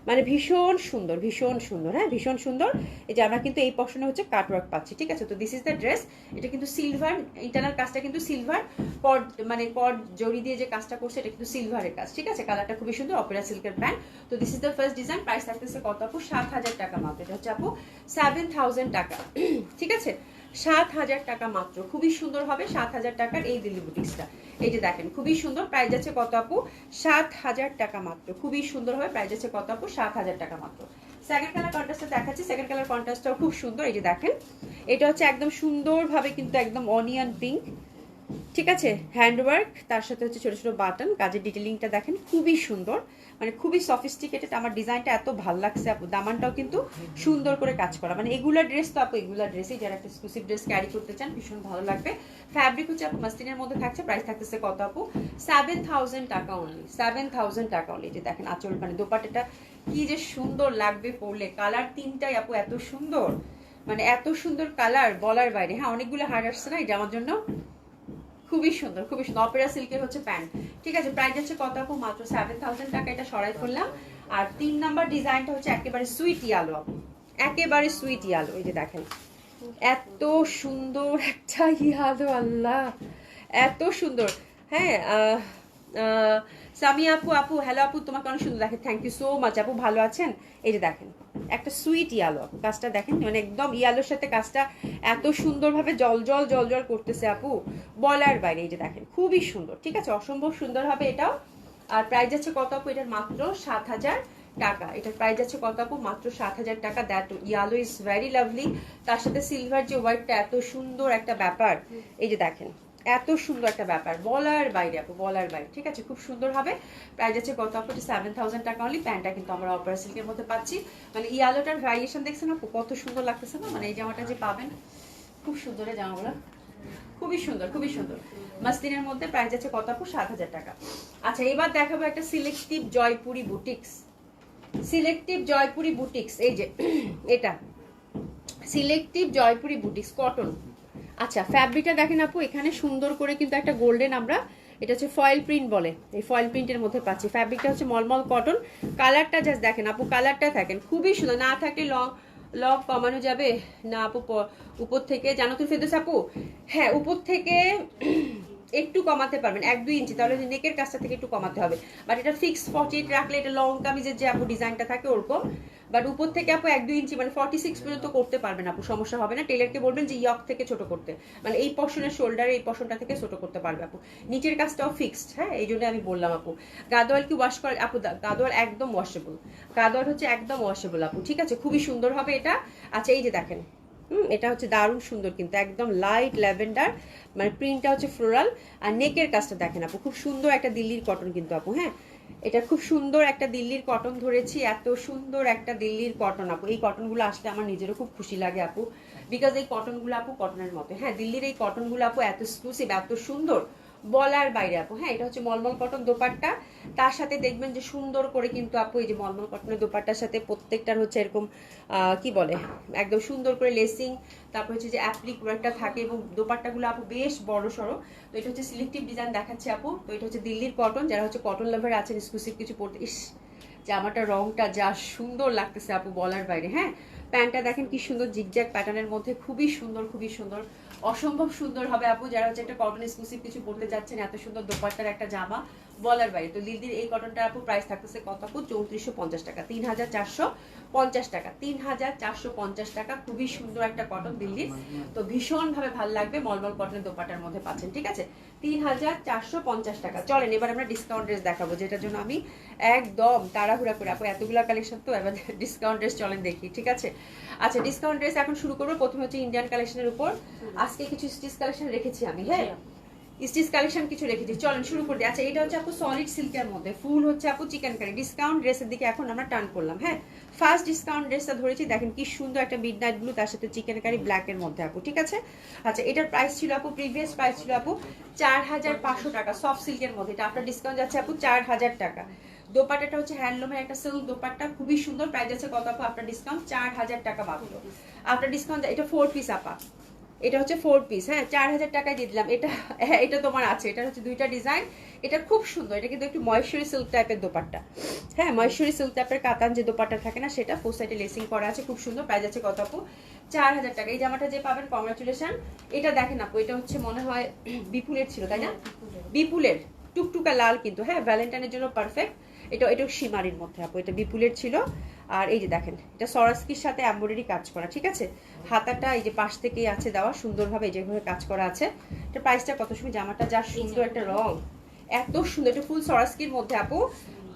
মানে ভীষণ সুন্দর, ভীষণ সুন্দর। হ্যাঁ, ভীষণ সুন্দর। এই যে আমরা কিন্তু এই পশনে হচ্ছে কাটওয়ার্ক পাচ্ছি। ঠিক আছে, তো দিস ইজ দ্য ড্রেস। এটা কিন্তু সিলভার, ইন্টারনাল কাজটা কিন্তু সিলভার, কড মানে কড জড়ি দিয়ে যে কাজটা করছে এটা কিন্তু সিলভারের কাজ। ঠিক আছে, কালারটা খুবই সুন্দর, অপেরা সিল্কের প্যান্ট। তো this is the first design. Price থাকতেছে কত আপু? 7000 টাকা মাত্র। এটা হচ্ছে আপু 7000 টাকা। ঠিক আছে, 7000 টাকা মাত্র, খুবই সুন্দর হবে 7000 টাকার এই দিল্লি বুটিক্সটা। এই যে দেখেন খুবই সুন্দর, প্রাইস যাচ্ছে কত আপু? 7000 টাকা মাত্র, খুবই সুন্দর হবে। প্রাইস যাচ্ছে কত আপু? 7000 টাকা মাত্র। সেকেন্ড কালার কন্ট্রাস্টটা দেখাচ্ছি, সেকেন্ড কালার কন্ট্রাস্টটাও খুব সুন্দর। এই যে দেখেন, এটা হচ্ছে একদম সুন্দরভাবে কিন্তু একদম অনিয়ন পিঙ্ক। ঠিক আছে, হ্যান্ডওয়ার্ক, তার সাথে হচ্ছে ছোট ছোট বাটন, কাজের ডিটেলিংটা দেখেন খুবই সুন্দর, মানে খুবই সফিস্টিকেটেড। আমার ডিজাইনটা এত ভালো লাগছে আপু, দামানটাও কিন্তু সুন্দর করে কাজ করা, মানে এগুলা ড্রেস তো আপু, এগুলা ড্রেসই যারা একটা এক্সক্লুসিভ ড্রেস ক্যারি করতে চান ভীষণ ভালো লাগবে। ফ্যাব্রিক হচ্ছে আপু মাসলিনের মধ্যে থাকছে। প্রাইস থাকতেছে কত আপু? 7000 টাকা অনলি, 7000 টাকা অনলি। যে দেখেন আঁচল, মানে দোপাট্টাটা কি যে সুন্দর লাগবে পরলে, কালার 3টাই আপু এত সুন্দর, মানে এত সুন্দর কালার বলার বাইরে। হ্যাঁ, অনেকগুলো হার আসছে না এই জামার জন্য, খুবই সুন্দর, খুবই সুন্দর। অপেরা সিল্কের হচ্ছে প্যান্ট। ঠিক আছে, প্রাইস হচ্ছে কত আপু? মাত্র 7000 টাকা। এটা সরাই করলাম। আর 3 নাম্বার ডিজাইনটা হচ্ছে একেবারে সুইট ইয়ালো আপু, একেবারে সুইট ইয়ালো। এই যে দেখেন এত সুন্দর একটা ইয়ালো, আল্লাহ এত সুন্দর। হ্যাঁ, সামি আপু, আপু হ্যালো আপু, তোমাকে অনেক সুন্দর দেখে, থ্যাংক ইউ সো মাচ আপু, ভালো আছেন? এই যে দেখেন একটা সুইট ইয়ালো আপু, কাজটা দেখেন, মানে একদম ইয়ালোর সাথে কাজটা এত সুন্দরভাবে জল জল জল জল করতেছে আপু, বলার বাইরে। এই যে দেখেন খুবই সুন্দর। ঠিক আছে, অসম্ভব সুন্দর হবে এটাও। আর প্রাইস যাচ্ছে কত আপু? এটার মাত্র 7000 টাকা। এটার প্রাইস যাচ্ছে কত আপু? মাত্র 7000 টাকা। That yellow is very lovely, তার সাথে সিলভার যে হোয়াইটটা, এত সুন্দর একটা ব্যাপার। এই যে দেখেন এত সুন্দর একটা ব্যাপার, বলার বাইরে আপু, বলার বাইরে। ঠিক আছে, খুব সুন্দর হবে। প্রাইস আছে কত আপু? 7000 টাকা অনলি। প্যান্টটা কিন্তু আমরা অপেরা সিল্কের মধ্যে পাচ্ছি, মানে ইয়ালোটার ভ্যারিয়েশন দেখছেন আপু, কত সুন্দর লাগতেছে না? মানে এই জামাটা যে পাবেন, খুব সুন্দর এই জামাগুলো, খুবই সুন্দর, খুবই সুন্দর। মাসলিনের মধ্যে প্রাইস আছে কত আপু? 7000 টাকা। আচ্ছা, এবার দেখাবো একটা selective Jaipuri boutiques, selective Jaipuri boutiques. এই যে এটা সিলেক্টিভ জয়পুরি বুটিক্স কটন। আচ্ছা, ফ্যাব্রিকটা দেখেন আপু, এখানে সুন্দর করে কিন্তু একটা গোল্ডেন, আমরা এটা হচ্ছে ফয়েল প্রিন্ট বলে, এই ফয়েল প্রিন্টের মধ্যে পাচ্ছি। ফ্যাব্রিকটা হচ্ছে মলমল কটন। কালারটা জাস্ট দেখেন আপু, কালারটা দেখেন খুবই সুন্দর। না থাকলে লং কমানো যাবে না আপু? উপর থেকে জানো তো ফেরদৌস আপু, হ্যাঁ উপর থেকে একটু কমাতে পারবেন 1-2 ইঞ্চি, তাহলে নেকের কাছটা থেকে একটু কমাতে হবে। বাট এটা ফিক্সড 48 রাখলে এটা লং কামিজের যে আপু ডিজাইনটা থাকে ওরকম। বাট উপর থেকে আপু 1-2 ইঞ্চি মানে 46 পর্যন্ত করতে পারবেন আপু, সমস্যা হবে না। টেলারকে বলবেন যে ইয়ক থেকে ছোট করতে, মানে এই পশনের শোল্ডারে এই পশনটা থেকে ছোট করতে পারবে আপু। নিচের কাজটাও ফিক্সড, হ্যাঁ, এই জন্য আমি বললাম আপু। গাদোয়াল কি ওয়াশ করে আপু? গাদোয়াল একদম ওয়াশেবল, গাদোয়াল হচ্ছে একদম ওয়াশেবল আপু, ঠিক আছে, খুবই সুন্দর হবে এটা। আচ্ছা এই যে দেখেন, এটা হচ্ছে দারুণ সুন্দর কিন্তু, একদম লাইট ল্যাভেন্ডার, মানে প্রিন্টটা হচ্ছে ফ্লোরাল। আর নেকের কাজটা দেখেন আপু, খুব সুন্দর একটা দিল্লির কটন কিন্তু আপু, হ্যাঁ, এটা খুব সুন্দর একটা দিল্লির কটন ধরেছি, এত সুন্দর একটা দিল্লির কটন আপু। এই কটনগুলো আসলে আমার নিজেরও খুব খুশি লাগে আপু, বিকজ এই কটনগুলো আপু কটনের মতো, হ্যাঁ, দিল্লির এই কটনগুলো আপু এত এক্সক্লুসিভ, এত সুন্দর, বলার বাইরে আপু। হ্যাঁ, এটা হচ্ছে মলমল কটন দোপাট্টা, তার সাথে দেখবেন যে সুন্দর করে কিন্তু আপু এই যে মলমল কটনের দোপাট্টার সাথে প্রত্যেকটার হচ্ছে এরকম কি বলে, একদম সুন্দর করে লেসিং, তারপর হচ্ছে যে অ্যাপ্লিক ওয়ার্কটা থাকে, এবং দোপাট্টাগুলো আপু বেশ বড় সড়ো। তো এটা হচ্ছে সিলেক্টিভ ডিজাইন দেখাচ্ছে আপু। তো এটা হচ্ছে দিল্লির কটন, যারা হচ্ছে কটন লাভার আছেন, এক্সক্লুসিভ কিছু পড়তে, ইস জামাটা রংটা যা সুন্দর লাগতেছে আপু বলার বাইরে। হ্যাঁ, প্যান্টটা দেখেন কি সুন্দর জিগজ্যাগ প্যাটার্নের মধ্যে, খুবই সুন্দর, খুবই সুন্দর, অসম্ভব সুন্দর হবে আপু। যারা হচ্ছে একটা কটন এক্সক্লুসিভ কিছু পড়তে যাচ্ছেন, এত সুন্দর দোপাট্টার একটা জামা বলার বাইরে। তো দিল্লির এই কটনটা আপু প্রাইস থাকতেছে কত আপু? 3450 টাকা, 3450 টাকা, 3450 টাকা। খুবই সুন্দর একটা কটন দিল্লির, তো ভীষণ ভাবে ভালো লাগবে, মলমল কটনের দোপাট্টার মধ্যে পাচ্ছেন, ঠিক আছে, 3450 টাকা। চলেন এবার আমরা ডিসকাউন্ট ড্রেস দেখাবো, যেটার জন্য আমি একদম তাড়াহুড়া করে আপু, এতগুলা কালেকশন তো এবার ডিসকাউন্ট ড্রেস চলেন দেখি, ঠিক আছে। আচ্ছা ডিসকাউন্ট ড্রেস এখন শুরু করবো। প্রথমে হচ্ছে ইন্ডিয়ান কালেকশনের উপর, আজকে কিছু স্টিচ কালেকশন রেখেছি আমি, হ্যাঁ, স্টিচ কালেকশন কিছু রেখেছি, চলেন শুরু করে দিই। আচ্ছা এটা হচ্ছে আপু সলিড সিল্কের মধ্যে, ফুল হচ্ছে আপু চিকেন কারি। ডিসকাউন্ট ড্রেসের দিকে এখন আমরা টার্ন করলাম, হ্যাঁ, ফার্স্ট ডিসকাউন্ট ড্রেসটা ধরেছি, দেখেন কি সুন্দর একটা মিডনাইট ব্লু, তার সাথে চিকেন কারি ব্ল্যাকের মধ্যে আপু, ঠিক আছে। আচ্ছা এটার প্রাইস ছিল আপু, প্রিভিয়াস প্রাইস ছিল আপু 4500 টাকা, সফট সিল্কের মধ্যে, এটা আপনার ডিসকাউন্ট যাচ্ছে আপু 4000 টাকা। দোপাট্টাটা হচ্ছে হ্যান্ডলুমের একটা সিল্ক দোপাট্টা, খুবই সুন্দর, প্রাইস আছে কত আপু? আপনার ডিসকাউন্ট 4000 টাকা মাত্র। আপনার ডিসকাউন্ট, এটা 4 পিস আপা, এটা হচ্ছে 4 পিস, হ্যাঁ, 4000 টাকায় দিয়ে দিলাম এটা। হ্যাঁ এটা তোমার আছে, এটা হচ্ছে দুইটা ডিজাইন, এটা খুব সুন্দর, এটা কিন্তু একটু মহেশ্বরী সিল্ক টাইপের দোপাট্টা, হ্যাঁ, মহেশ্বরী সিল্ক টাইপের কাতান যে দোপাট্টা থাকে না, সেটা ফোর সাইডে লেসিং করা আছে, খুব সুন্দর, প্রাইস আছে কত আপু? 4000 টাকা। এই জামাটা যে পাবেন কংগ্রাচুলেশন। এটা দেখেন আপু, এটা হচ্ছে মনে হয় বিপুলের ছিল তাই না? বিপুলের টুকটুকা লাল কিন্তু, হ্যাঁ, ভ্যালেন্টাইনের জন্য পারফেক্ট। এটা সীমারির মধ্যে আপু, এটা বিপুলের ছিল। আর এই যে দেখেন, এটা সরাস্কির সাথে এমব্রয়ডারি কাজ করা, ঠিক আছে, হাতাটা এই যে পাশ থেকেই আছে দেওয়া সুন্দরভাবে, যেভাবে কাজ করা আছে। এটা প্রাইসটা কত সময়? জামাটা যা সুন্দর একটা রং, এত সুন্দর, এটা ফুল সরাস্কির মধ্যে আপু,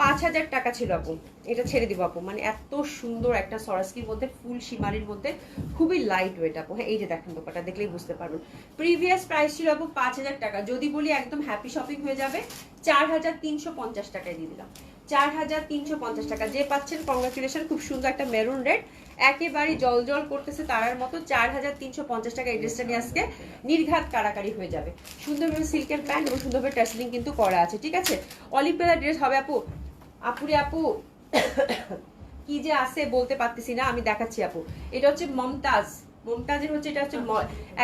5000 টাকা ছিল আপু, এটা ছেড়ে দিব আপু, মানে এত সুন্দর একটা সরাস্কির মধ্যে, ফুল সীমারির মধ্যে, খুবই লাইট ওয়েট আপু। হ্যাঁ এই যে দেখেন দোপাটা দেখলেই বুঝতে পারবেন। প্রিভিয়াস প্রাইস ছিল আপু 5000 টাকা, যদি বলি একদম হ্যাপি শপিং হয়ে যাবে, 4350 টাকায় দিয়ে দিলাম, 4350 টাকা। যে পাচ্ছেন কংগ্রাচুলেশন, খুব সুন্দর একটা মেরুন রেড, একেবারে জল জল করতেছে তারার মতো, 4350 টাকা। এই ড্রেসটা নিয়ে আজকে নির্ঘাত কারাকারি হয়ে যাবে। সুন্দরভাবে সিল্কের প্যান্ট এবং সুন্দরভাবে টাসলিং কিন্তু করা আছে, ঠিক আছে। অলিভ কালার ড্রেস হবে আপু, আপুরে আপু কি যে আছে বলতে পারতেছি না, আমি দেখাচ্ছি আপু। এটা হচ্ছে মমতাজ, মমতাজের হচ্ছে, এটা হচ্ছে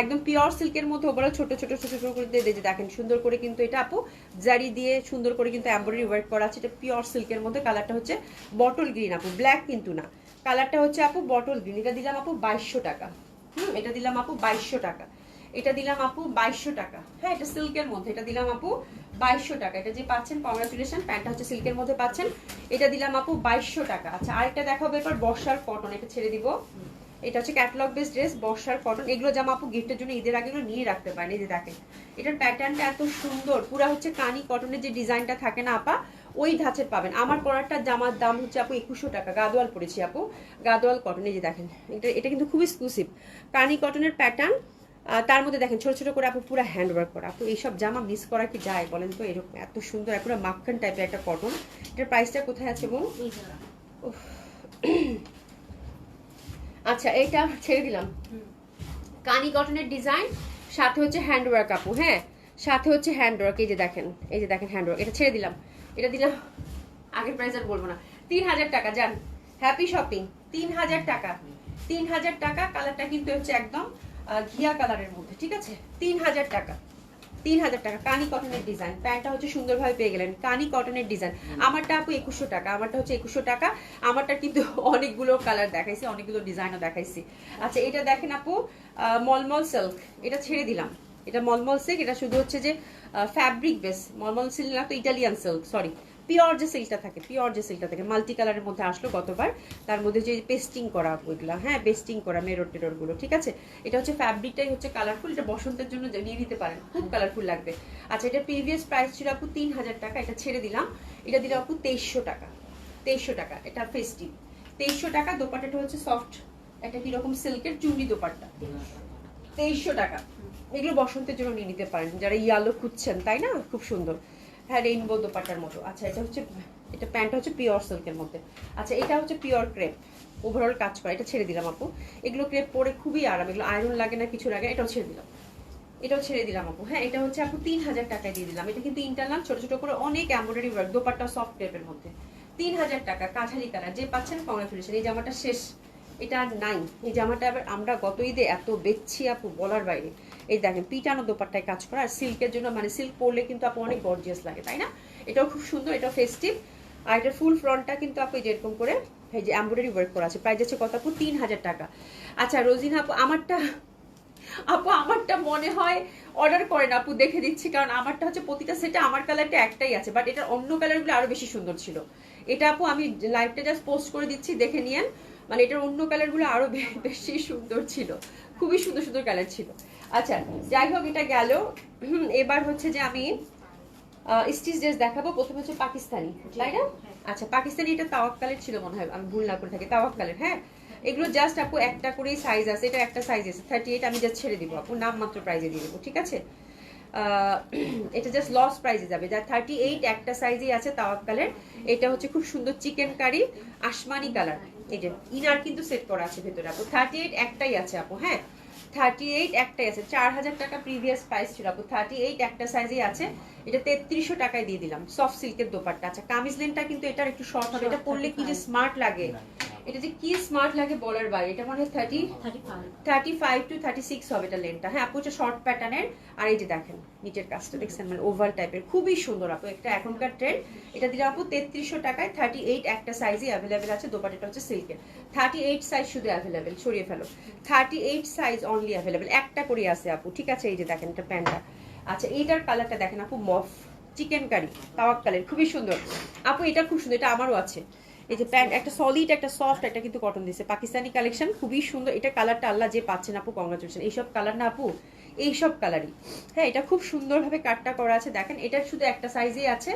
একদম পিওর সিল্কের মধ্যে, ওপরে ছোট ছোট ছোট ছোট করে দিয়ে দেখেন সুন্দর করে কিন্তু, এটা আপু জারি দিয়ে সুন্দর করে কিন্তু এমব্রয়ডারি ওয়ার্ক করা আছে। এটা পিওর সিল্কের মধ্যে, কালারটা হচ্ছে বটল গ্রিন আপু, ব্ল্যাক কিন্তু না, কালারটা হচ্ছে আপু বটল গ্রিন। এটা দিলাম আপু 2200 টাকা, এটা দিলাম আপু 2200 টাকা, এটা দিলাম আপু 2200 টাকা, হ্যাঁ, এটা সিল্কের মধ্যে, এটা দিলাম আপু 2200 টাকা। এটা যে পাচ্ছেন কংগ্রাচুলেশন, প্যান্টটা হচ্ছে সিল্কের মধ্যে পাচ্ছেন, এটা দিলাম আপু 2200 টাকা। আচ্ছা আরেকটা দেখাবো এবার বর্ষার কটন, এটা ছেড়ে দিব। এটা হচ্ছে ক্যাটালগ বেস ড্রেস, বর্ষার কটন, এগুলো জামা আপু গিফটের জন্য ঈদের আগে এগুলো নিয়ে রাখতে পারেন। এই যে দেখেন, এটার প্যাটার্নটা এত সুন্দর, পুরা হচ্ছে কানি কটনের যে ডিজাইনটা থাকে না আপা, ওই ধাঁচের পাবেন। আমার পরারটা জামার দাম হচ্ছে আপু 2100 টাকা, গাদোয়াল পরেছি আপু, গাদোয়াল কটন। এই যে দেখেন, এটা কিন্তু খুব এক্সক্লুসিভ কানি কটনের প্যাটার্ন, তার মধ্যে দেখেন ছোট ছোট করে আপু পুরো হ্যান্ডওয়ার্ক করা। আপু এইসব জামা মিস করা কি যায় বলেন তো? এরকম এত সুন্দর পুরো মাখন টাইপের একটা কটন। এটার প্রাইসটা কোথায় আছে বোন? আচ্ছা এটা ছেড়ে দিলাম, কানি কটনের ডিজাইন, সাথে হচ্ছে হ্যান্ডওয়ার্ক আপু, হ্যাঁ, সাথে হচ্ছে হ্যান্ডওয়ার্ক। এই যে দেখেন, এই যে দেখেন হ্যান্ডওয়ার্ক, এটা ছেড়ে দিলাম, এটা দিলাম, আগের প্রাইস আর বলবো না, 3000 টাকা। যান হ্যাপি শপিং, 3000 টাকা, 3000 টাকা। কালারটা কিন্তু হচ্ছে একদম ঘিয়া কালারের মধ্যে, ঠিক আছে, 3000 টাকা, 3000 টাকা। কানি কটনের ডিজাইন, প্যান্টটা হচ্ছে সুন্দরভাবে পেয়ে গেলেন, কানি কটনের ডিজাইন। আমারটা আপু 2100 টাকা, আমারটা হচ্ছে 2100 টাকা। আমারটা কিন্তু অনেকগুলো কালার দেখাইছি, অনেকগুলো ডিজাইনও দেখাইছি। আচ্ছা এটা দেখেন আপু মলমল সিল্ক, এটা ছেড়ে দিলাম, এটা মলমল সিল্ক, এটা শুধু হচ্ছে যে ফ্যাব্রিক বেস, মলমল সিল্ক না তো ইটালিয়ান সিল্ক, সরি পিওর যে সিল্কটা থাকে, পিওর যে সিল্কটা থাকে মাল্টি কালারের মধ্যে আসলো গতবার, তার মধ্যে যে পেস্টিং করা ওইগুলা, হ্যাঁ পেস্টিং করা মেরর টেরর গুলো, ঠিক আছে। এটা হচ্ছে ফ্যাব্রিকটাই হচ্ছে কালারফুল, এটা বসন্তের জন্য নিয়ে নিতে পারেন, খুব কালারফুল লাগবে। আচ্ছা, এটা প্রিভিয়াস প্রাইস ছিল আপু 3000 টাকা, এটা ছেড়ে দিলাম, এটা দিলাম আপু 2300 টাকা, 2300 টাকা, এটা ফেস্টিভ 2300 টাকা। দোপাট্টাটা হচ্ছে সফট একটা কিরকম সিল্কের চুন্ডি দোপাট্টা, 2300 টাকা। এগুলো বসন্তের জন্য নিয়ে নিতে পারেন যারা ইয়ালো খুঁজছেন, তাই না, খুব সুন্দর, হ্যাঁ রেইনবো দোপাট্টার মতো। আচ্ছা, এটা হচ্ছে, এটা প্যান্টটা হচ্ছে পিওর সিল্কের মধ্যে। আচ্ছা, এটা হচ্ছে পিওর ক্রেপ, ওভারঅল কাজ করা, এটা ছেড়ে দিলাম আপু। এগুলো ক্রেপ পরে খুবই আরাম, এগুলো আয়রন লাগে না, কিছু লাগে, এটাও ছেড়ে দিলাম, এটাও ছেড়ে দিলাম আপু। হ্যাঁ, এটা হচ্ছে আপু 3000 টাকায় দিয়ে দিলাম। এটা কিন্তু ইন্টারনাল ছোট ছোট করে অনেক এমব্রয়ডারি ওয়ার্ক, দোপাট্টা সফট টাইপের মধ্যে, 3000 টাকা, কাঁঠালি কালার। যে পাচ্ছেন কংগ্রাচুলেশন। এই জামাটা শেষ, এটা আর নাই। এই জামাটা আবার আমরা গত ঈদে এত বেচছি আপু বলার বাইরে। এই দেখেন পিটানো দোপাট্টায় কাজ করা, আর সিল্কের জন্য মানে সিল্ক পরলে কিন্তু আপু অনেক গর্জিয়াস লাগে, তাই না। এটাও খুব সুন্দর, এটাও ফেস্টিভ। আর এটার ফুল ফ্রন্টটা কিন্তু আপু যেরকম করে এই যে এমব্রয়ডারি ওয়ার্ক করা আছে। প্রাইস আছে কত আপু? 3000 টাকা। আচ্ছা রোজিনা আপু, আমারটা মনে হয় অর্ডার করেন আপু, দেখে দিচ্ছি, কারণ আমারটা হচ্ছে প্রতিটা সেটে আমার কালারটা একটাই আছে, বাট এটার অন্য কালারগুলো আরো বেশি সুন্দর ছিল। এটা আপু আমি লাইভটা জাস্ট পোস্ট করে দিচ্ছি, দেখে নিয়েন। মানে এটার অন্য কালারগুলো আরো বেশি সুন্দর ছিল, খুবই সুন্দর সুন্দর কালার ছিল। আচ্ছা যাই হোক, এটা গেল। এবার হচ্ছে যে আমি স্টিচ ড্রেস দেখাবো। প্রথমে হচ্ছে পাকিস্তানি, তাই না? আচ্ছা, পাকিস্তানি এটা তাওয়াক্কালের ছিল মনে হয়, আমি ভুল না করে থাকি, তাওয়াক্কালের। হ্যাঁ, এগুলো জাস্ট আপু একটা করেই সাইজ আছে, এটা একটা সাইজ আছে 38, আমি জাস্ট ছেড়ে দিব আপু, নাম মাত্র প্রাইজে দিয়ে দেবো, ঠিক আছে। এটা জাস্ট লস প্রাইজে যাবে, যা 38 একটা সাইজেই আছে তাওয়াক্কালের। এটা হচ্ছে খুব সুন্দর চিকেন কারি আসমানি কালার। এই যে ইনার কিন্তু সেট করা আছে ভেতরে আপু। 38 একটাই আছে আপু, হ্যাঁ 38 একটাই আছে। 4000 টাকা প্রিভিয়াস প্রাইস ছিল আপু, 38 একটা সাইজেই আছে। এটা 3300 টাকায় দিয়ে দিলাম, সফট সিল্কের দোপাট্টা। আচ্ছা, কামিজ লেনটা কিন্তু এটার একটু শর্ট হবে, এটা পরলে কি যে স্মার্ট লাগে, এটা যে কি স্মার্ট লাগে বলার বাইরে। এটা মনে হয় 35 টু 36 হবে এটা লেনটা। হ্যাঁ আপু, এটা শর্ট প্যাটার্নের। আর এই যে দেখেন নিচের কাজটা দেখছেন, মানে ওভাল টাইপের, খুবই সুন্দর আপু, একটা এখনকার ট্রেন্ড। এটা দিলাম আপু 3300 টাকায়। 38 একটা সাইজই অ্যাভেলেবেল আছে। দোপাট্টাটা হচ্ছে সিল্কের, 38 সাইজ শুধু অ্যাভেলেবেল, সরিয়ে ফেলো, 38 সাইজ অনলি অ্যাভেলেবেল, একটা করে আছে আপু, ঠিক আছে। এই যে দেখেন এটা প্যান্টটা। আচ্ছা, এইটার কালারটা দেখেন আপু, মফ চিকেন কারি তাওয়াক্কালের, খুবই সুন্দর আপু, এটা খুব সুন্দর, এটা আমারও আছে। এই যে প্যান্ট একটা সলিড, একটা সফট, একটা কিন্তু কটন দিচ্ছে, পাকিস্তানি কালেকশন, খুবই সুন্দর। এটা কালারটা আল্লাহ যে পাচ্ছেন আপু, কংগ্রাচুলেশন। এইসব কালার না আপু, এইসব কালারই, হ্যাঁ এটা খুব সুন্দরভাবে কাটটা করা আছে। দেখেন এটার শুধু একটা সাইজই আছে,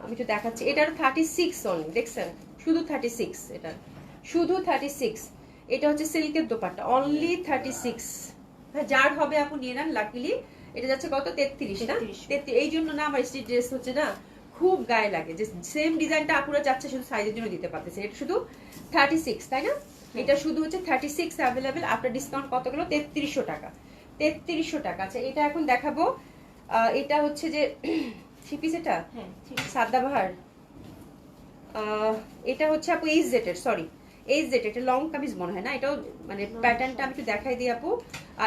আমি তো দেখাচ্ছি। এটার 36 অনলি, দেখছেন শুধু 36, এটা শুধু 36। এটা হচ্ছে সিল্কের দোপাট্টা, অনলি 36। হ্যাঁ, যার হবে আপু নিয়ে নেন, লাকিলি। এটা যাচ্ছে কত? 33 না? 33। এই জন্য না আমার স্ট্রিট ড্রেস হচ্ছে না খুব গায়ে লাগে, যে সেম ডিজাইনটা আপুরা চাচ্ছে, শুধু সাইজের জন্য দিতে পারতেছে। এটা শুধু 36, তাই না? এটা শুধু হচ্ছে 36 অ্যাভেলেবেল। আপনার ডিসকাউন্ট কত গেল? 3300 টাকা, 3300 টাকা। আচ্ছা, এটা এখন দেখাবো। এটা হচ্ছে যে থ্রি পিস, এটা সাদাবাহার। এটা হচ্ছে আপু এইচ জেড এর, সরি এইচ জেড, এটা লং কামিজ মনে হয় না, এটাও মানে প্যাটার্নটা আমি একটু দেখাই দিই আপু।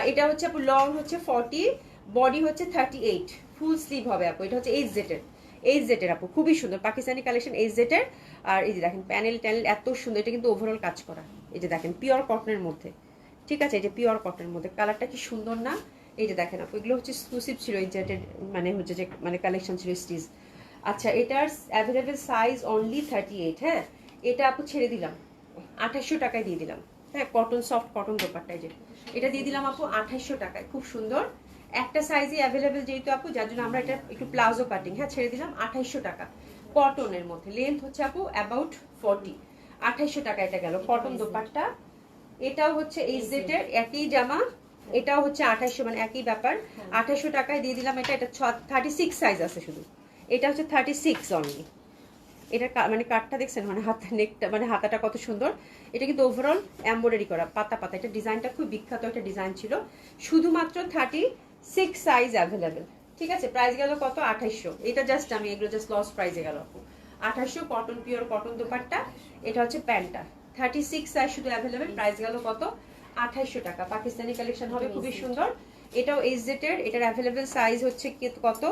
এটা হচ্ছে আপু লং হচ্ছে 40, বডি হচ্ছে 38, ফুল স্লিভ হবে আপু। এটা হচ্ছে এইচ জেড এর আপু, খুবই সুন্দর পাকিস্তানি কালেকশন, এইচ জেড এর। আর এই যে দেখেন প্যানেল ট্যানেল এত সুন্দর, এটা কিন্তু ওভারঅল কাজ করা। এই যে দেখেন পিওর কটনের মধ্যে, ঠিক আছে, এই যে পিওর কটনের মধ্যে, কালারটা কি সুন্দর না? এই যে দেখেন আপু, এগুলো হচ্ছে এক্সক্লুসিভ ছিল এই জেটের, মানে হচ্ছে যে মানে কালেকশন ছিল স্টিচ। আচ্ছা, এটার অ্যাভেলেবেল সাইজ অনলি 38। হ্যাঁ, এটা আপু ছেড়ে দিলাম 2800 টাকায় দিয়ে দিলাম। হ্যাঁ, কটন সফট কটন দোপাট্টা, যে এটা দিয়ে দিলাম আপু 2800 টাকায়, খুব সুন্দর একটা সাইজই অ্যাভেলেবেল যেহেতু আপু, যার জন্য আমরা এটা একটু প্লাজো কাটিং, হ্যাঁ ছেড়ে দিলাম 2800 টাকা। কটনের মধ্যে লেন্থ হচ্ছে আপু অ্যাবাউট 40, 2800 টাকা এটা গেল। কটন দোপাট্টা, এটাও হচ্ছে এইচ জেড এর একই জামা, এটাও হচ্ছে 2800, মানে একই ব্যাপার। 2800 টাকায় দিয়ে দিলাম এটা। এটা 36 সাইজ আছে শুধু, এটা হচ্ছে 36 অনলি। এটা মানে কাটটা দেখছেন, মানে হাত নেকটা মানে হাতাটা কত সুন্দর। এটা কিন্তু ওভারঅল এমব্রয়ডারি করা, পাতা পাতা। এটা ডিজাইনটা খুব বিখ্যাত একটা ডিজাইন ছিল। শুধুমাত্র 36 সাইজ অ্যাভেলেবেল, ঠিক আছে। প্রাইস গেল কত? 2800। এটা জাস্ট আমি এগুলো জাস্ট লস প্রাইসে গেল আপু, 2800। কটন পিওর কটন দোপাট্টা, এটা হচ্ছে প্যান্টটা, 36 সাইজ শুধু অ্যাভেলেবেল। প্রাইস গেল কত? 2800 টাকা। পাকিস্তানি কালেকশন হবে, খুবই সুন্দর। এটাও এইচজেড এর, এটার অ্যাভেলেবেল সাইজ হচ্ছে কত?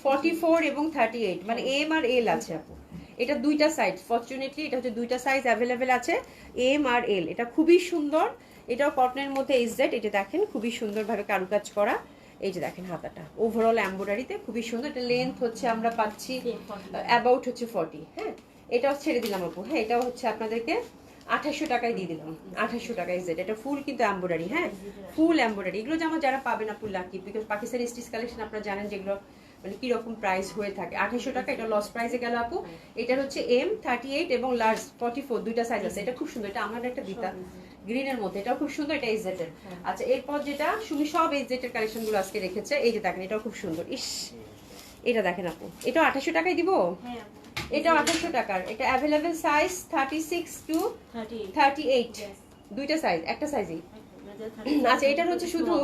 44 এবং 38, মানে এম আর এল আছে আপু। এটা দুইটা সাইজ, ফরচুনেটলি এটা হচ্ছে দুইটা সাইজ অ্যাভেলেবেল আছে, এম আর এল। এটা খুবই সুন্দর, এটাও কটনের মধ্যে এসজেড। এটা দেখেন খুবই সুন্দরভাবে কারুকাজ করা। এই যে দেখেন হাতাটা ওভারঅল এমব্রয়ডারিতে খুবই সুন্দর। এটা লেন্থ হচ্ছে আমরা পাচ্ছি অ্যাবাউট হচ্ছে 40। হ্যাঁ, এটাও ছেড়ে দিলাম আপু। হ্যাঁ, এটাও হচ্ছে আপনাদেরকে 2800 টাকায় দিয়ে দিলাম। 2800 টাকায় এসজেড। এটা ফুল কিন্তু এমব্রয়ডারি। হ্যাঁ, ফুল এমব্রয়ডারি। এগুলো যেমন যারা পাবেন আপু lucky, because Pakistani stitch collection আপনারা জানেন যেগুলো মানে কিরকম প্রাইস হয়ে থাকে। 2800 টাকা, এটা লস প্রাইসে গেল আপু। এটার হচ্ছে এম 38 এবং লার্জ 44 দুইটা সাইজ আছে। এটা খুব সুন্দর, এটা আমার একটা দিতা গ্রিনের মধ্যে, এটাও খুব সুন্দর। এটা এসজেড এর। আচ্ছা, এরপর যেটা সুমি সব এসজেড এর কালেকশন গুলো আজকে রেখেছে। এই যে দেখেন, এটাও খুব সুন্দর। ইস, এটা দেখেন আপু, এটাও 2800 টাকায় দিব। এটাও 2800 টাকার। এটা অ্যাভেলেবেল সাইজ 36 টু 38, দুইটা সাইজ, একটা সাইজই। আচ্ছা, এটার হচ্ছে শুধু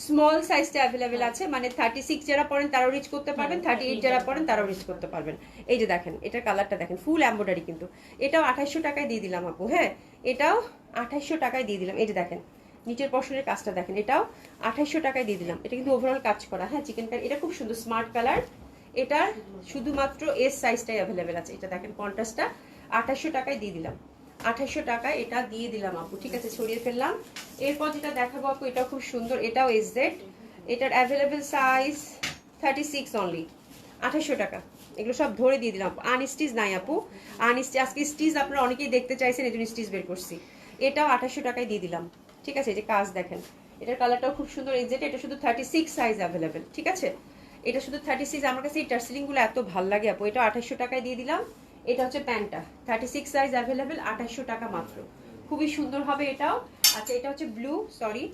স্মল সাইজটা অ্যাভেলেবেল আছে, মানে 36 যারা পড়েন তারাও রিচ করতে পারবেন, 38 যারা পড়েন তারাও রিচ করতে পারবেন। এই যে দেখেন, এটার কালারটা দেখেন, ফুল এমব্রয়ডারি কিন্তু। এটাও 2800 টাকায় দিয়ে দিলাম আপু। হ্যাঁ, এটাও 2800 টাকায় দিয়ে দিলাম। এই যে দেখেন নিচের পশনের কাজটা দেখেন, এটাও 2800 টাকায় দিয়ে দিলাম। এটা কিন্তু ওভারঅল কাজ করা। হ্যাঁ, চিকেন কারি, এটা খুব সুন্দর স্মার্ট কালার। এটার শুধুমাত্র এস সাইজটাই অ্যাভেলেবেল আছে। এটা দেখেন কন্ট্রাস্টটা 2800 টাকায় দিয়ে দিলাম। 2800 টাকায় এটা দিয়ে দিলাম আপু। ঠিক আছে, ছড়িয়ে ফেললাম। এরপর যেটা দেখাবো আপু, এটাও খুব সুন্দর। এটাও এসজেড। এটার অ্যাভেলেবেল সাইজ 36 অনলি, 2800 টাকা। এগুলো সব ধরে দিয়ে দিলাম। আনস্টিচ নাই আপু, আনস্টিচ আজকে স্টিচ আপনারা অনেকেই দেখতে চাইছেন, এই জন্য স্টিচ বের করছি। এটাও 2800 টাকায় দিয়ে দিলাম। ঠিক আছে, এই যে কাজ দেখেন, এটার কালারটাও খুব সুন্দর। এসজেড, এটা শুধু 36 সাইজ অ্যাভেলেবেল। ঠিক আছে, এটা শুধু 36। আমার কাছে এই টার্সেলিং গুলো এত ভালো লাগে আপু। এটা 2800 টাকায় দিয়ে দিলাম। এটা হচ্ছে প্যান্টটা, 36 সাইজ অ্যাভেলেবেল, 2800 টাকা মাত্র। খুবই সুন্দর হবে এটাও। আচ্ছা, এটা হচ্ছে ব্লু, সরি,